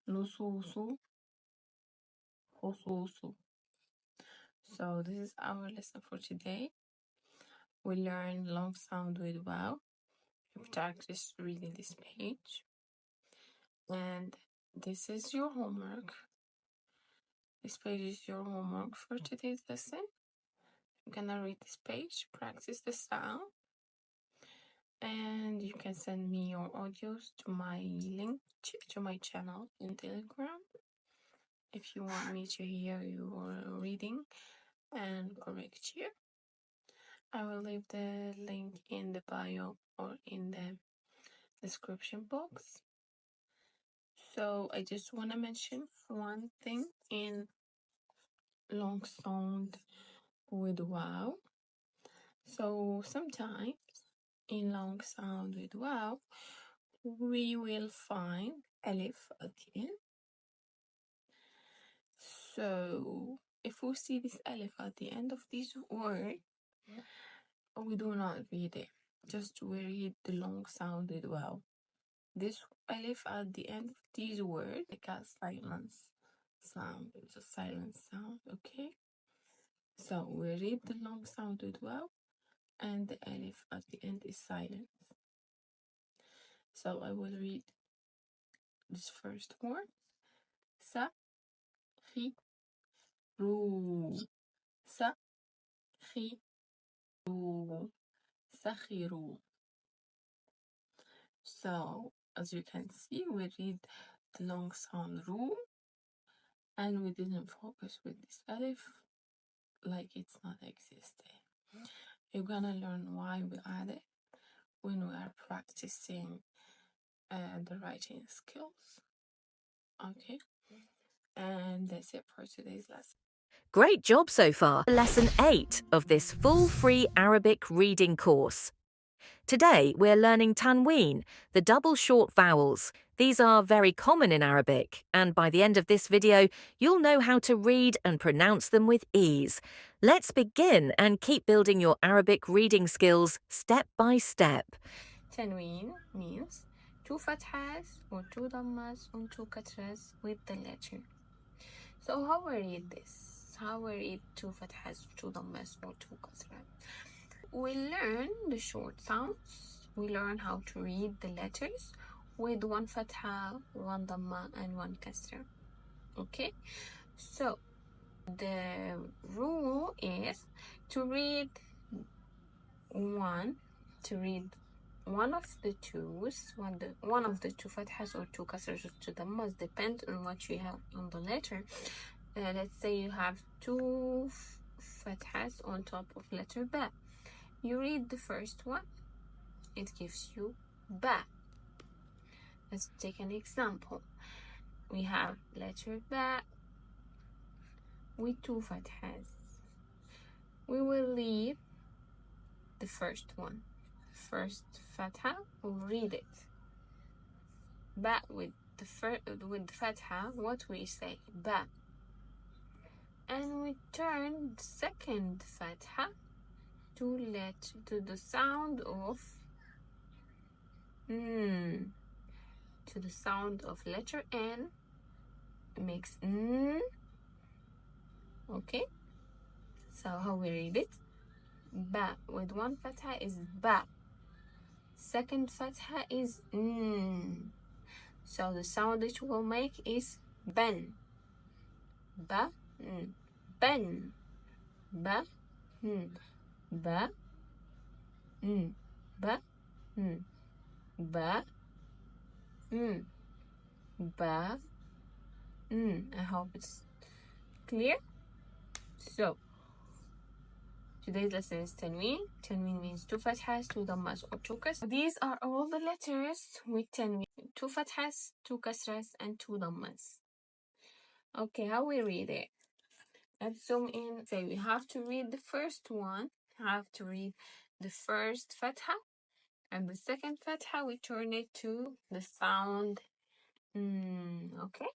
[SPEAKER 2] nususu, khususu. So this is our lesson for today. We learned long sound with wow. We practice reading this page. And this is your homework. This page is your homework for today's lesson. I'm gonna read this page, practice the sound, and you can send me your audios to my link to my channel in Telegram if you want me to hear your reading and correct you. I will leave the link in the bio or in the description box. So I just want to mention one thing in long sound with wow. So sometimes in long sound with wow, we will find Alif at the end. So if we see this Alif at the end of this word, we do not read it. Just we read the long sound with wow. This Alif at the end of these words, like a silence sound. It's a silent sound, okay? So we read the long sound with wow, and the Alif at the end is silent. So I will read this first word. Sa, hi, ru. Sa, hi, ru. Sakhiru. So as you can see, we read the long sound ru, and we didn't focus with this Alif like it's not existing. You're gonna learn why we add it when we are practicing the writing skills. Okay, And that's it for today's lesson.
[SPEAKER 1] Great job so far. Lesson 8 of this full free Arabic reading course. Today we're learning Tanween, the double short vowels. These are very common in Arabic, and by the end of this video, you'll know how to read and pronounce them with ease. Let's begin and keep building your Arabic reading skills step by step.
[SPEAKER 2] Tanween means two fathahs or two dammas and two kasras with the letter. So how we read this? How we read two fathahs, two dammas, or two kasras? We learn the short sounds. We learn how to read the letters with one fatha, one damma, and one kasra. Okay? So the rule is to read one of the twos, one of the two fathas or two kasras or two dammas, depends on what you have on the letter. Let's say you have two fathas on top of letter ba. You read the first one, it gives you ba. Let's take an example. We have letter ba with two fathas. We will leave the first one. First fatha, we'll read it. Ba with the fatha, what we say? Ba. And we turn the second fatha to the sound of to the sound of letter N. Makes n. Okay, so how we read it? Ba with one fatha is ba. Second fatha is n. So the sound that you will make is ben. Ba n. Ben. Ba n. Ba n. Ba n. Ba n. Ba n. I hope it's clear. So today's lesson is Tanween. Tanween means two fathas, two dammas, or two kasras. These are all the letters with Tanween. Two fathas, two kasras, and two dammas. Okay, how we read it? Let's zoom in. Say we have to read the first one. Have to read the first fatha, and the second fatha we turn it to the sound okay.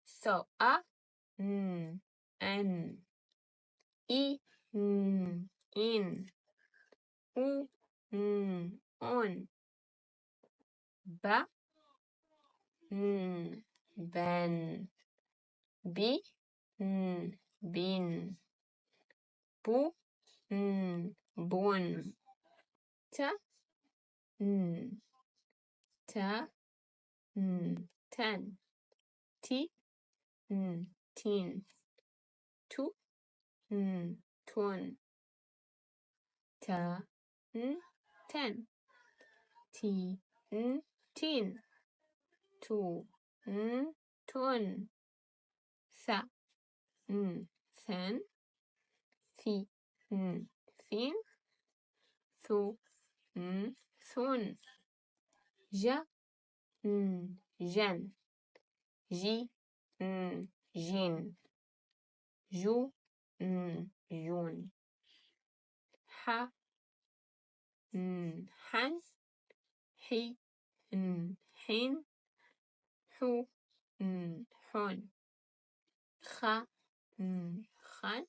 [SPEAKER 2] So a n, i n, in, u on, ba ben, bi bin, bu bun, ta ta ten, ti tin, tu tun, ta ten, ti tin, tu tun, sa sen, fi fin, thu thun, ja jen, ji jin, ju jun, ha han, hi hin, hu hun, ha han,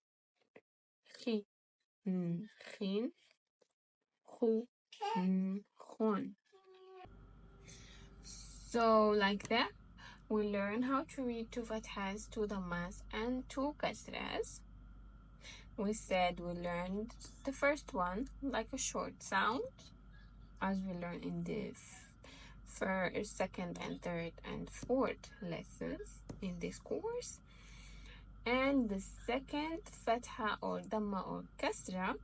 [SPEAKER 2] hi hin, hu hun. So like that, we learn how to read two fathas, two dammas, and two kasras. We said we learned the first one like a short sound, as we learned in the first, second, and third, and fourth lessons in this course. And the second fatha or damma or kasra,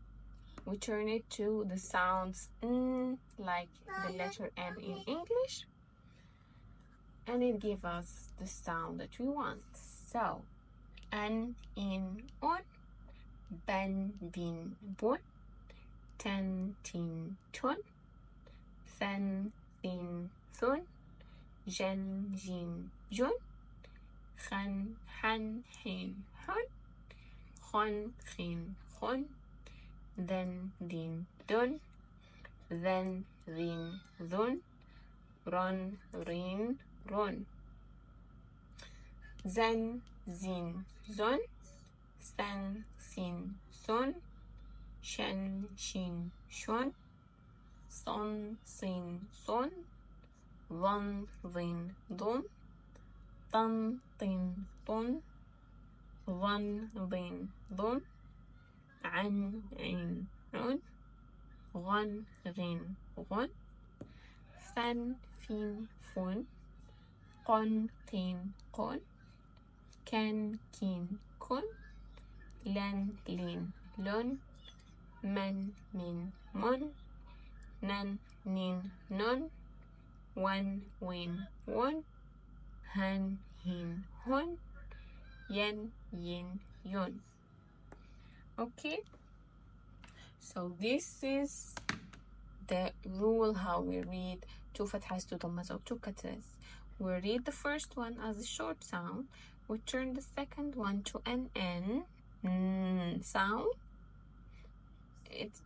[SPEAKER 2] we turn it to the sounds like the letter N in English, and it gives us the sound that we want. So an, in, on, ben, bin, bun, ten, tin, tun, fen, fin, thun, jen, jin, jun, خن حن حين حن خن خين خن then din dun then rin dhun run rin run zan zin zun san sin sun shan shin shun son sin son ظن ظن ظن طن طن طن ظن ظن ظن عن عين عن غن غين غن فن فين فن قن قين قن كان كين كن لن لين لن من من من نن نين نن ون وين ون han hin hun yen yin yun. Okay, so this is the rule how we read two fathahs, two dhammas, or two kasras. We read the first one as a short sound. We turn the second one to an n sound.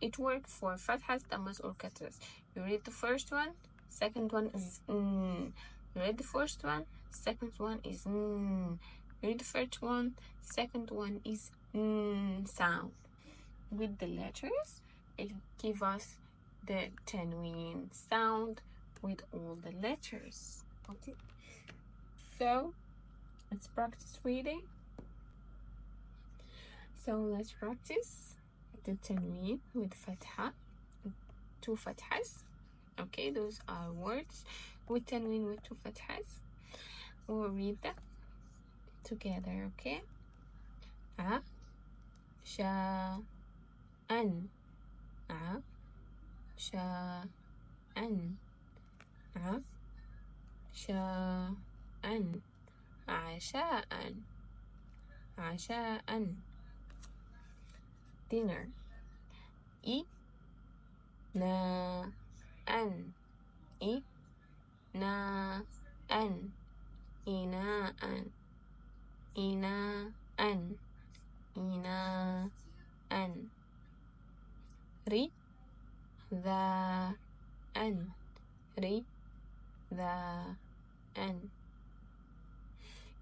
[SPEAKER 2] It works for fathahs, dhammas, or kasras. You read the first one, second one is n. You read the first one, second one is n. You read the first one, second one is n sound. With the letters, it gives us the Tanween sound with all the letters. Okay, so let's practice reading. So let's practice the Tanween with Fathah, two Fathahs. Okay, those are words with Tanween with two Fathahs. We'll read them together, okay? A, sha, an, a, sha, an, a, sha, an, عشاء, عشاء, dinner, I, na, an, I, na, an, ina, an, ina, an, ina, an, ri, the, an, ri, the, an.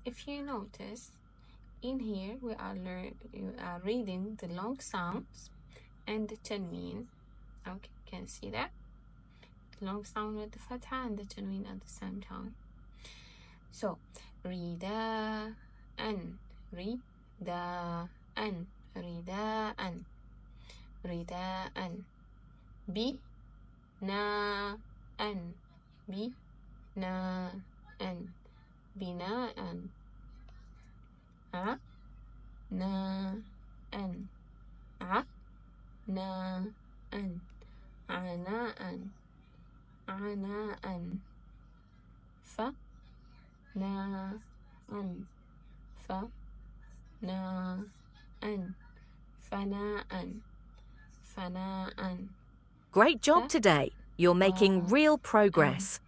[SPEAKER 2] If you notice, in here we are reading the long sounds and the Tanween. Okay, you can see that the long sound with the Fathah and the Tanween at the same time. So rida an, rida an, rida an, rida an, bi na an, bi na an, bina an, a na an, a na an, ana an, ana an, fa na an, fa na an, fana an, fana an.
[SPEAKER 1] Great job today. You're making real progress.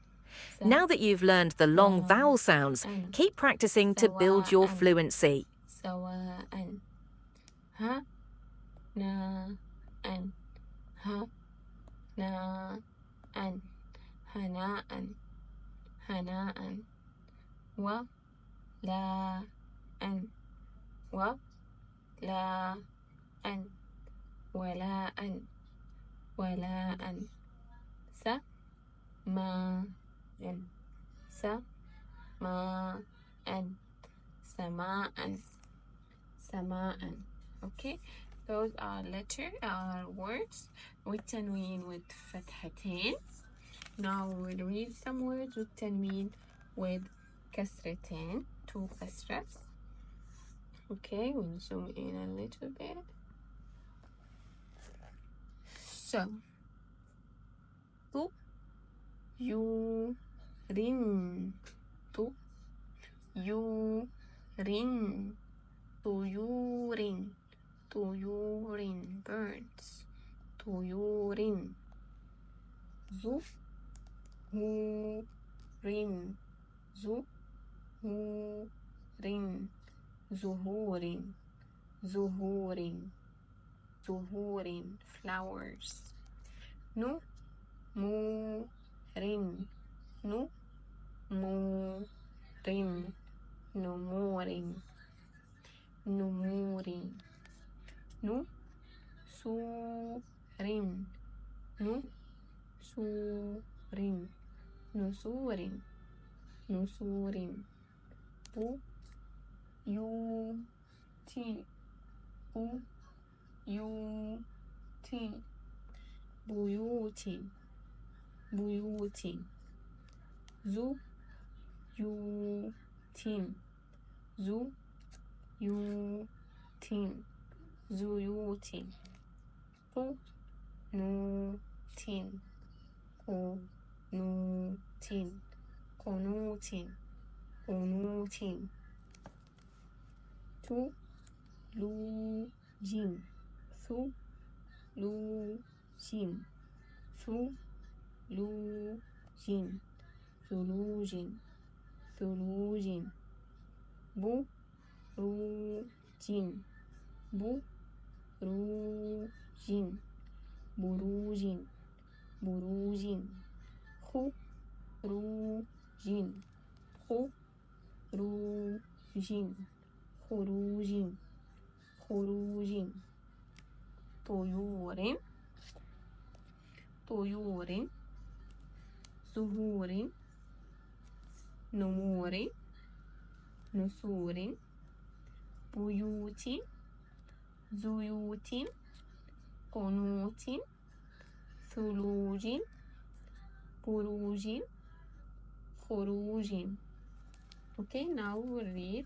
[SPEAKER 1] Now that you've learned the long vowel sounds, keep practicing to build your fluency.
[SPEAKER 2] Sawa'an. Ha na an, ha na an, hana'an, hana'an, wa la an, wa la an, wala'an, wala'an, sa ma an, sa ma an, sama'an, sama'an. Okay, those are words with Tanween with Fathatain. Now we'll read some words with Tanween with Kasratain, two Kasras. Okay, we'll zoom in a little bit. So, tu, you, rin, tu, you, rin, tuyurin, tuyurin, birds, tuyurin, zu, hu, rin, zu, hu, ظهور ظهور ظهور flowers نمور نمور نمور نمور نسور نسور نسور نسور بيوت بيوت بيوت بيوت زيوت زيوت زيوت قنوت قنوت قنوت قنوت ثلوج ثلوج ثلوج ثلوج ثلوج بروج بروج بروج بروج خروج خروج خروج خروج طيور طيور زهور نمور نسور بيوت زيوت قنوت ثلوج بروج خروج. Okay, now we'll read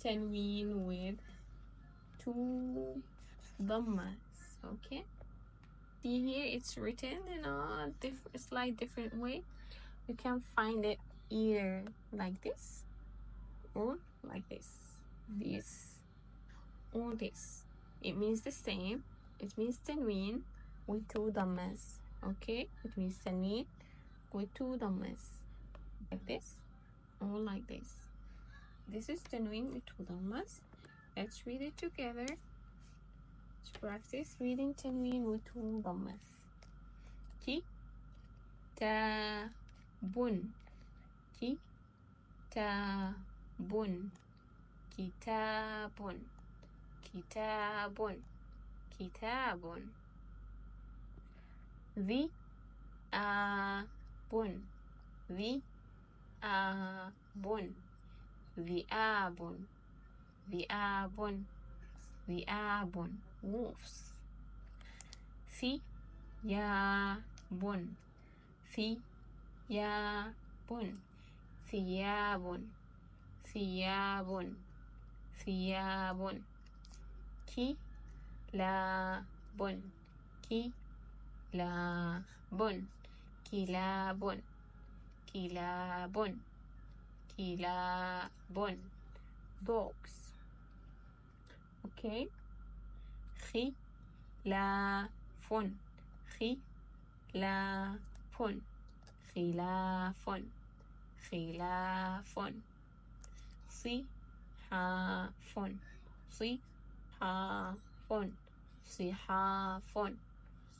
[SPEAKER 2] Tanween with 2 Dammas. Okay, see here it's written in a slight different way. You can find it either like this or like this or this. It means the same. It means Tanween with 2 Dammas. Okay, it means Tanween with 2 Dammas, like this or like this. This is Tanween with 2 Dammas. Let's read it together. Let's practice reading Tanween with 2 Dammas. Kitabun, kitabun, kitabun, kitabun, kitabun. Dhi'abun, dhi'abun, dhi'abun, dhi'abun, dhi'abun, wolves. Thiyabun, thiyabun, thiyabun, thiyabun, thiyabun. Kilabun, kilabun, kilabun, kilabun, kilabun. Dogs. Okay. Khilafun, khilafun, khilafun, khilafun. Sihafun, sihafun, sihafun,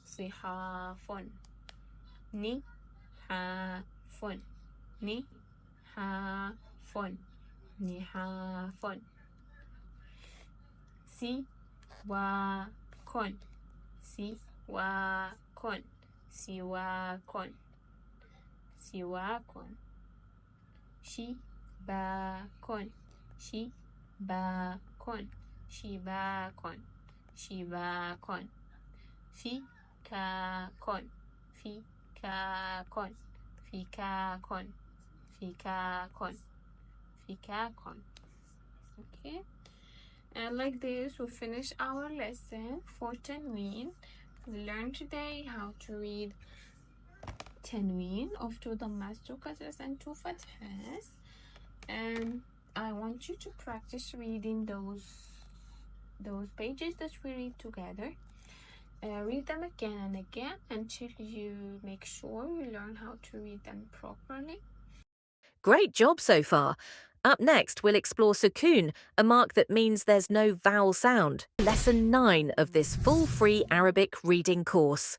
[SPEAKER 2] sihafun. Nihafun, nihafun, nihafun. Siwakun, siwakun, siwakun, siwakun. Shibakun, shibakun, shibakun, shibakun. Fikakun, fikakun, fikakun, fikakun, fikakun. Okay, and like this we finish our lesson for Tanween. We learned today how to read Tanween of 2 Dammas, 2 Kasras and 2 Fathahs, and I want you to practice reading those pages that we read together. Read them again and again until you make sure you learn how to read them properly.
[SPEAKER 1] Great job so far. Up next, we'll explore Sukoon, a mark that means there's no vowel sound. Lesson 9 of this full free Arabic reading course.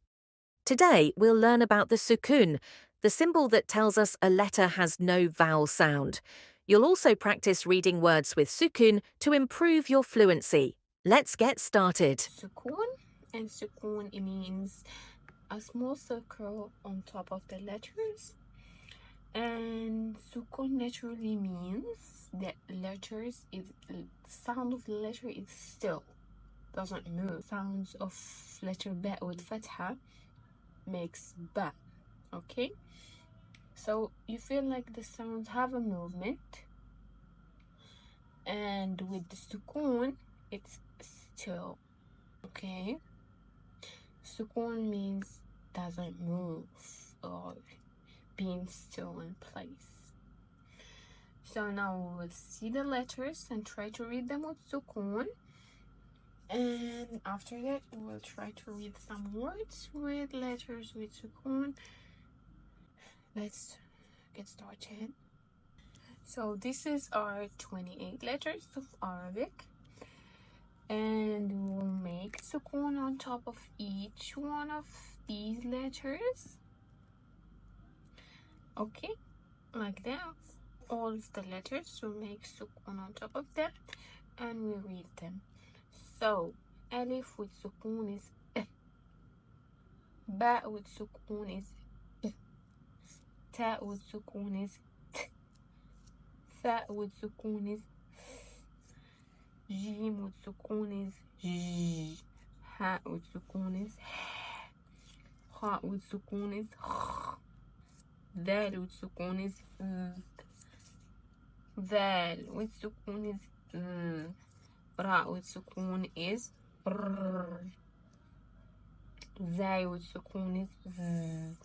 [SPEAKER 1] Today, we'll learn about the Sukoon, the symbol that tells us a letter has no vowel sound. You'll also practice reading words with Sukoon to improve your fluency. Let's get started.
[SPEAKER 2] Sukoon, and Sukoon it means a small circle on top of the letters. And Sukoon naturally means that the sound of the letter is still, doesn't move. Sounds of letter ba with Fathah makes ba, okay? So you feel like the sounds have a movement, and with the Sukoon, it's still, okay? Sukoon means doesn't move or being still in place. So now we'll see the letters and try to read them with Sukoon. And after that, we'll try to read some words with letters with Sukoon. Let's get started. So this is our 28 letters of Arabic. And we'll make Sukoon on top of each one of these letters. Okay, like that. All of the letters will make Sukoon on top of them, and we read them. So Alif with Sukoon is Ba with Sukoon is Ta with Sukoon is Tha with Sukoon is Jim with Sukoon is J. Ha with Sukoon is Ha with Sukoon is Dal with Sukoon is Dal with Sukoon is Ra with Sukoon is R. Zay with Sukoon is Z.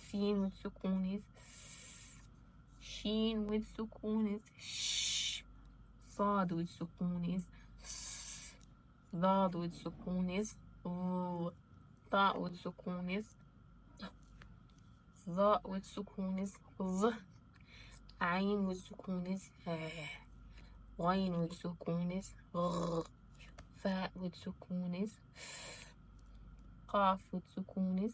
[SPEAKER 2] Sin with Sukoon is S. Sheen with Sukoon is Sh. Sad with Sukoon is S. Dad with Sukoon is L. Ta with Sukoon is Za with Sukoon is Z. Ayn with Sukoon is Ghayn with Sukoon is G. Fa with Sukoon is Qaf with Sukoon is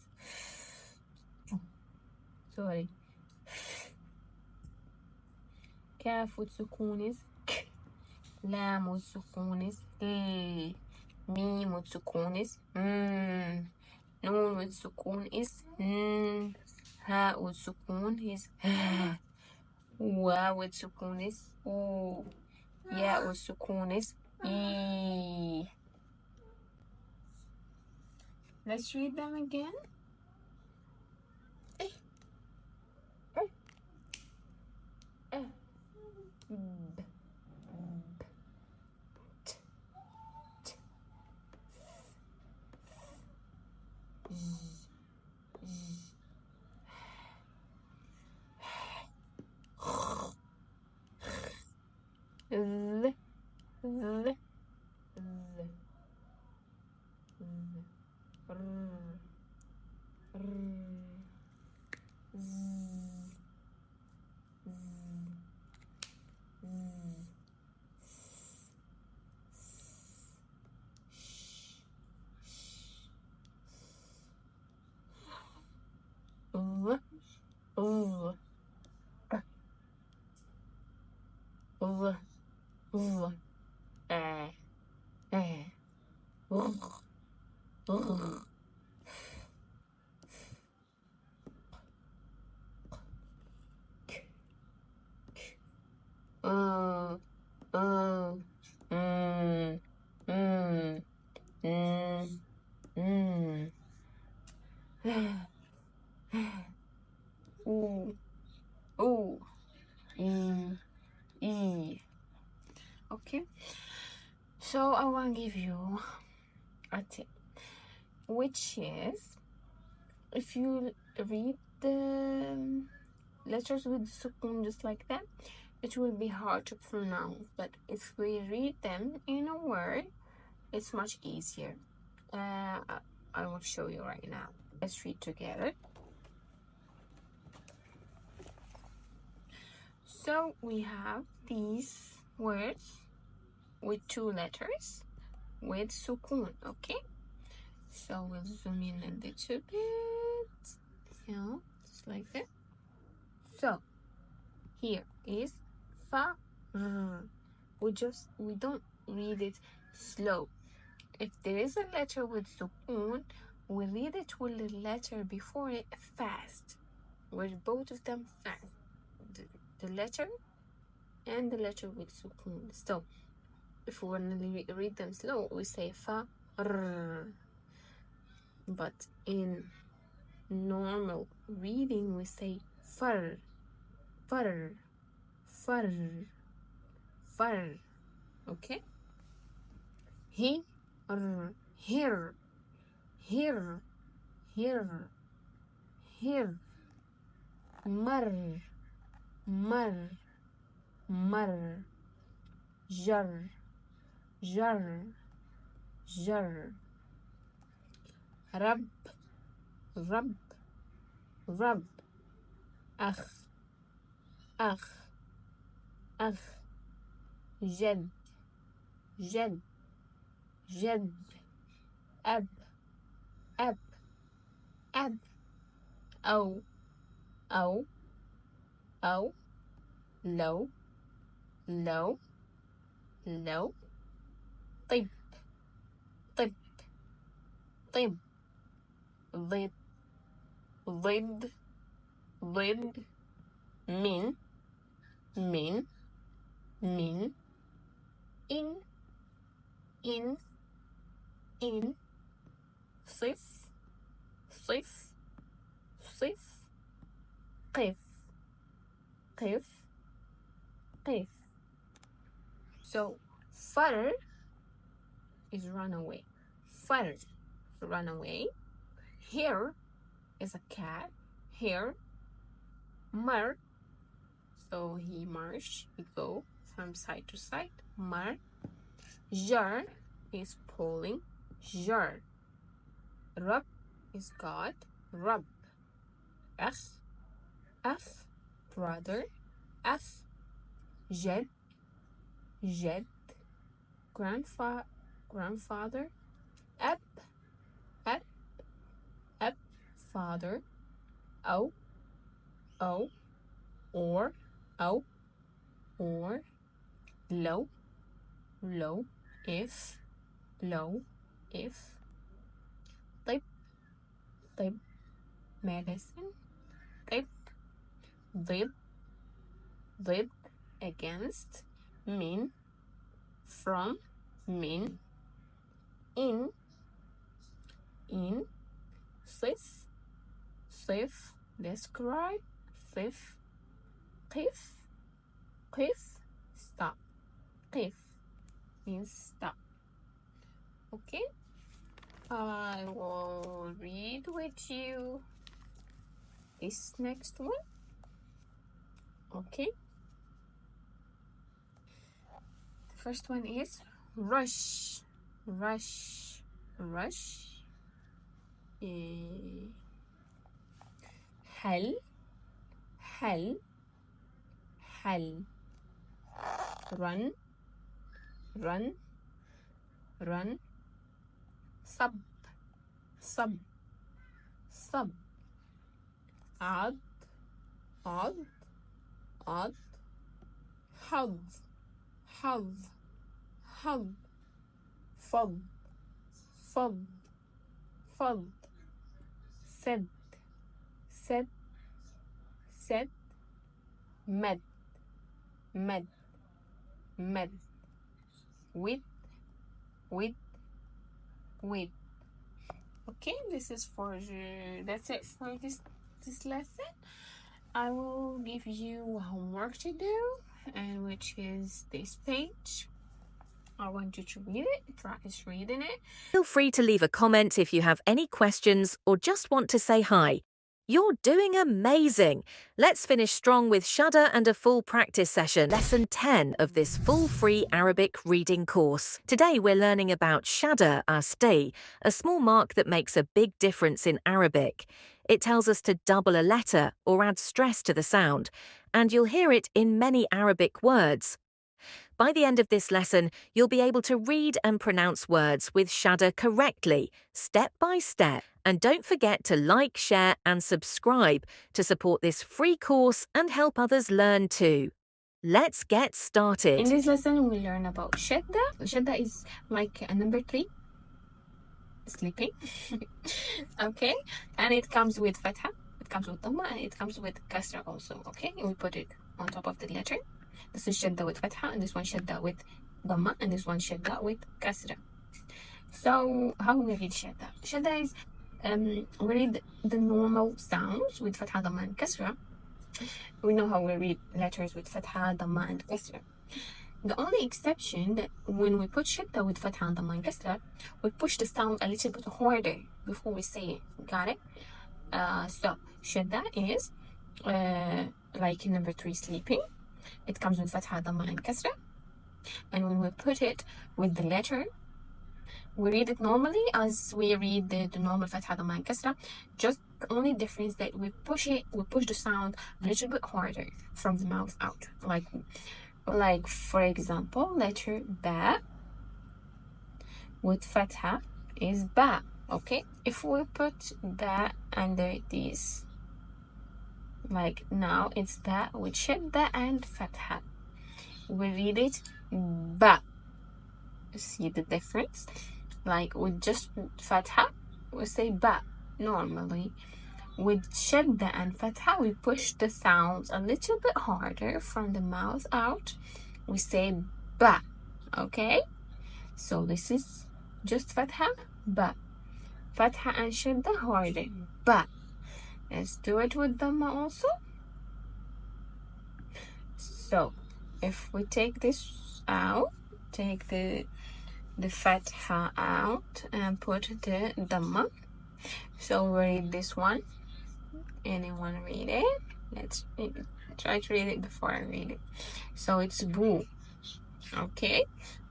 [SPEAKER 2] Kaf with Sukoon is K. Lam with Sukoon is L. Mim with Sukoon is N. Noon with Sukoon is N. Ha with Sukoon is Ha. Wa with Sukoon is U. Ya with Sukoon is E. Let's read them again. Okay, so I want to give you a tip, which is if you read the letters with Sukoon just like that, it will be hard to pronounce, but if we read them in a word, it's much easier. I will show you right now. Let's read together. So we have these words with 2 letters with sukoon, okay? So we'll zoom in a little bit, just like that. So here is fa. We don't read it slow. If there is a letter with sukoon, we read it with the letter before it fast. With both of them fast. The letter and the letter with sukoon. So if we want to read them slow, we say fa. But in normal reading, we say far, far, far, far. Okay? He, here, here, here, here. Mar, mar, mar. Jar, jar, jar. Rab, rab, rab. Akh, akh, akh. Jed, jed, jed. Ab, ab, ab. أو أو أو لو لو لو. طب طب طب. ضد ضد ضد. من من من. إن إن إن. صف صف صف. قف قف قف. So far is run away. Far, run away. Here is a cat. Here. Mar, so he march, he go from side to side. Mar. Jar is pulling. Jar. Rab is God. Rab. Akh, akh, brother. Akh. Jed, jed, grandfather. Ab, ab, ab, father. Oh, oh, or, oh, or. Low, low, if, low, if. Tip, tip, medicine. Tip, ضد, ضد, against. Min, from. Min. In, in. Sif, sif, describe. Sif. Qif, qif, stop. Qif means stop. Okay, I will read with you this next one. Okay, the first one is rush, rush, rush. حل حل حل. run run run. صب صب صب. عض عض عض. حظ حظ حظ. فض فض فض. سد سد سد. مد مد مد. with with. Okay, this is for that's it for this lesson. I will give you homework to do, and which is this page. I want you to read it, practice reading it.
[SPEAKER 1] Feel free to leave a comment if you have any questions or just want to say hi. You're doing amazing! Let's finish strong with Shadda and a full practice session, lesson 10 of this full free Arabic reading course. Today we're learning about Shadda, our stay, a small mark that makes a big difference in Arabic. It tells us to double a letter or add stress to the sound, and you'll hear it in many Arabic words. By the end of this lesson, you'll be able to read and pronounce words with Shadda correctly, step by step. And don't forget to like, share, and subscribe to support this free course and help others learn too. Let's get started.
[SPEAKER 2] In this lesson, we learn about Shadda. Shadda is like a number 3, sleeping. Okay, and it comes with Fathah, it comes with Dammah, and it comes with Kasrah also. Okay, we put it on top of the letter. This is Shadda with Fathah, and this one Shadda with Dammah, and this one Shadda with Kasrah. So how we read Shadda? Shadda is we read the normal sounds with Fathah, Dammah, and Kasrah. We know how we read letters with Fathah, Dammah, and Kasrah. The only exception that when we put Shadda with Fathah, Dammah, and Kasrah, we push the sound a little bit harder before we say it. Got it? So Shadda is like number 3, sleeping. It comes with Fathah, Dammah, and Kasrah. And when we put it with the letter, we read it normally as we read the normal Fathah, Dammah, and Kasrah. Just the only difference that we push the sound a little bit harder from the mouth out. Like for example, letter Ba with Fathah is Ba. Okay, if we put Ba under this, like now it's Ba with Shadda and Fathah, we read it Ba. See the difference? Like with just Fathah, we say Ba normally. With Shadda and Fathah, we push the sounds a little bit harder from the mouth out. We say Ba. Okay? So this is just Fathah, Ba. Fathah and Shadda harder, Ba. Let's do it with Dammah also. So if we take this out, take the Fathah out and put the Dammah. So we read this one. Anyone read it? Let's try to read it before I read it. So it's Boo. Okay,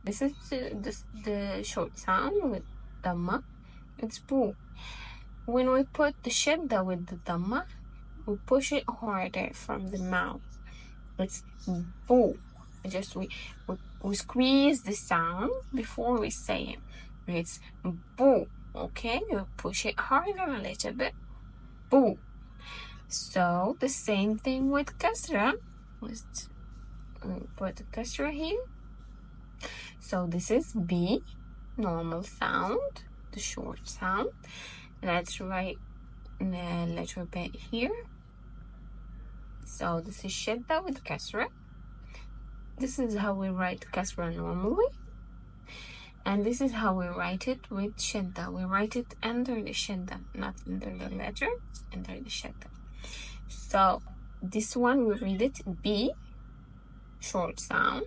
[SPEAKER 2] this is the short sound with Dammah. It's Boo. When we put the Shadda with the Dammah, we push it harder from the mouth. It's Boo. Just we squeeze the sound before we say it. It's Boo. Okay, you push it harder a little bit. Boo. So the same thing with Kasrah. Let's put the Kasrah here. So this is B, normal sound, the short sound. Let's write the letter B here. So this is Shadda with Kasrah. This is how we write Kasrah normally. And this is how we write it with Shadda. We write it under the Shadda, not under the letter, under the Shadda. So this one we read it B, short sound,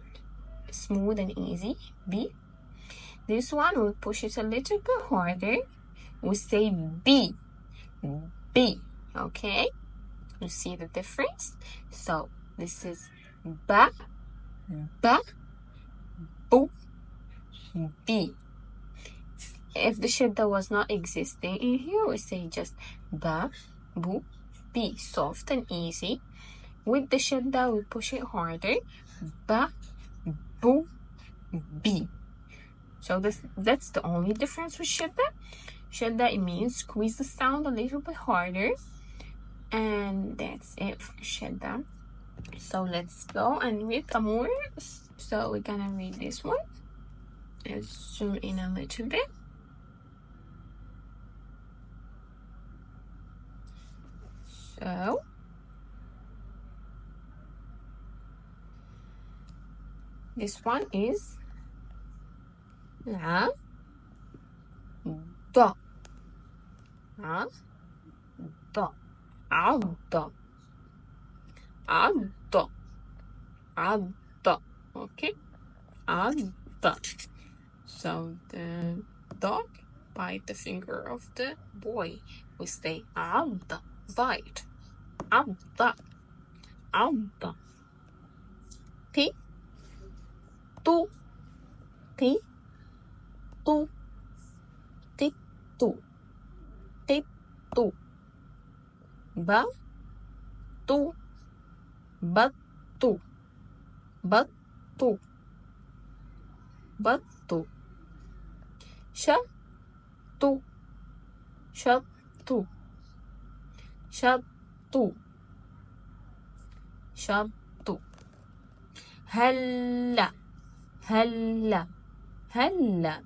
[SPEAKER 2] smooth and easy, B. This one we push it a little bit harder. We say B, B. Okay, you see the difference? So this is Ba, Ba, Boo, B. If the Shadda was not existing in here, we say just Ba, Boo, B, soft and easy. With the Shadda, we push it harder. Ba, Boo, B. So that's the only difference with Shadda. Shadda, it means squeeze the sound a little bit harder. And that's it for Shadda. So let's go and read some more. So we're gonna read this one. Let's zoom in a little bit. So this one is La, Da, Da, Adda, Adda, Adda. Okay, Adda. So the dog bite the finger of the boy. We say Adda, bite. Adda, Adda. Ti, tu, ti, tu, ti, tu, ti, tu. ب طو بط بط بط ش طو شط شط شط هلا هلا هلا.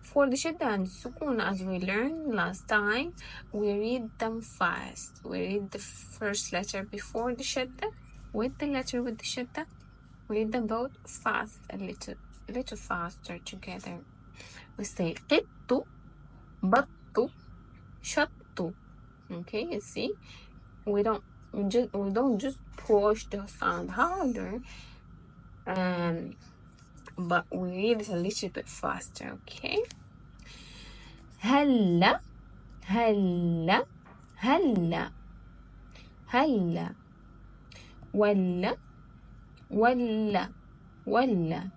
[SPEAKER 2] For the Shadda and Sukoon, as we learned last time, we read them fast. We read the first letter before the Shadda, with the letter with the Shadda. We read them both fast, a little faster together. We say قط بط شط. Okay, you see, we don't just push the sound harder, but we read it a little bit faster. Okay. هلا هلا هلا هلا ولا ولا ولا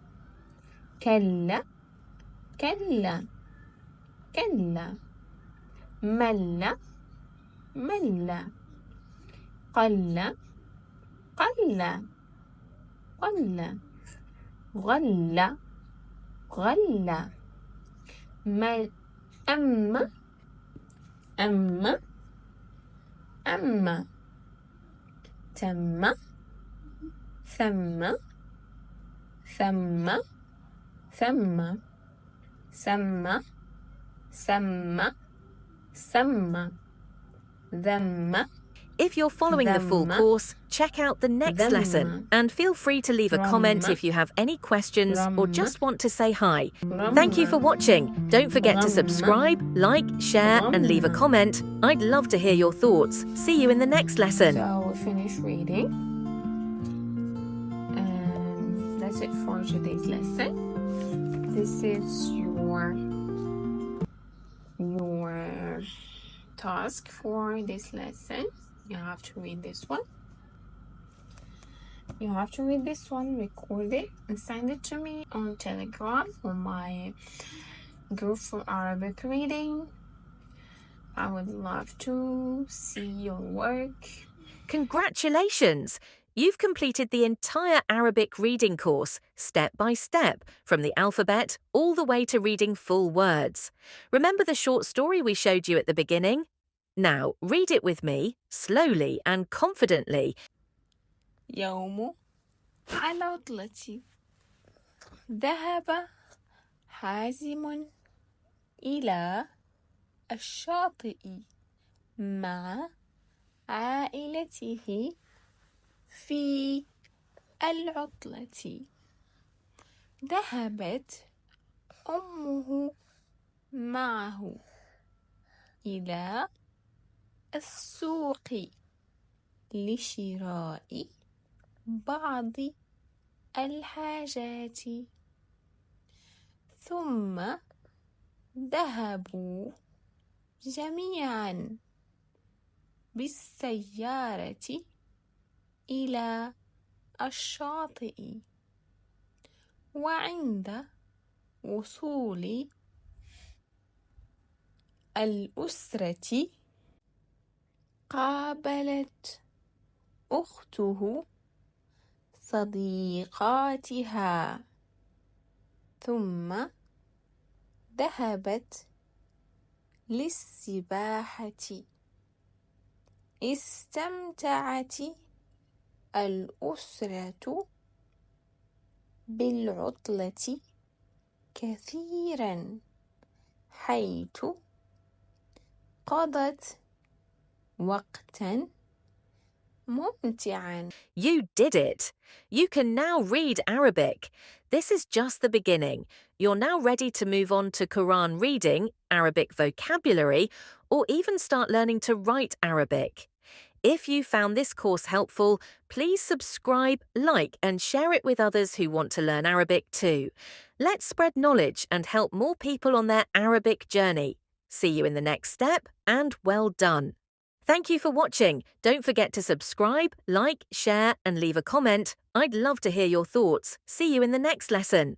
[SPEAKER 2] كلا كلا كلا ملا ملا قل قل قل غل غل أما أما أما تم ثم ثم ثم سم سم سم ذم.
[SPEAKER 1] If you're following the full
[SPEAKER 2] Dammah.
[SPEAKER 1] course, check out the next
[SPEAKER 2] Dammah.
[SPEAKER 1] lesson and feel free to leave a comment
[SPEAKER 2] Dammah.
[SPEAKER 1] if you have any questions or
[SPEAKER 2] Dammah.
[SPEAKER 1] just want to say hi.
[SPEAKER 2] Dammah.
[SPEAKER 1] Thank you for watching. Don't forget to
[SPEAKER 2] Dammah.
[SPEAKER 1] subscribe, like, share and leave a
[SPEAKER 2] Dammah.
[SPEAKER 1] comment. I'd love to hear your thoughts. See you in the next lesson.
[SPEAKER 2] So we finish reading, and that's it for today's lesson. This is your task for this lesson. You have to read this one. You have to read this one, record it, and send it to me on Telegram or my group for Arabic reading. I would love to see your work.
[SPEAKER 1] Congratulations! You've completed the entire Arabic reading course, step by step, from the alphabet all the way to reading full words. Remember the short story we showed you at the beginning? Now, read it with me, slowly and confidently.
[SPEAKER 2] يوم العطلة ذهب حازم إلى الشاطئ مع عائلته في العطلة. ذهبت أمه معه إلى السوق لشراء بعض الحاجات، ثم ذهبوا جميعا بالسيارة إلى الشاطئ. وعند وصول الأسرة قابلت أخته صديقاتها، ثم ذهبت للسباحة. استمتعت الأسرة بالعطلة كثيرا، حيث قضت وقتا ممتعا.
[SPEAKER 1] You did it! You can now read Arabic. This is just the beginning. You're now ready to move on to Quran reading, Arabic vocabulary, or even start learning to write Arabic. If you found this course helpful, please subscribe, like, and share it with others who want to learn Arabic too. Let's spread knowledge and help more people on their Arabic journey. See you in the next step, and well done. Thank you for watching. Don't forget to subscribe, like, share, and leave a comment. I'd love to hear your thoughts. See you in the next lesson.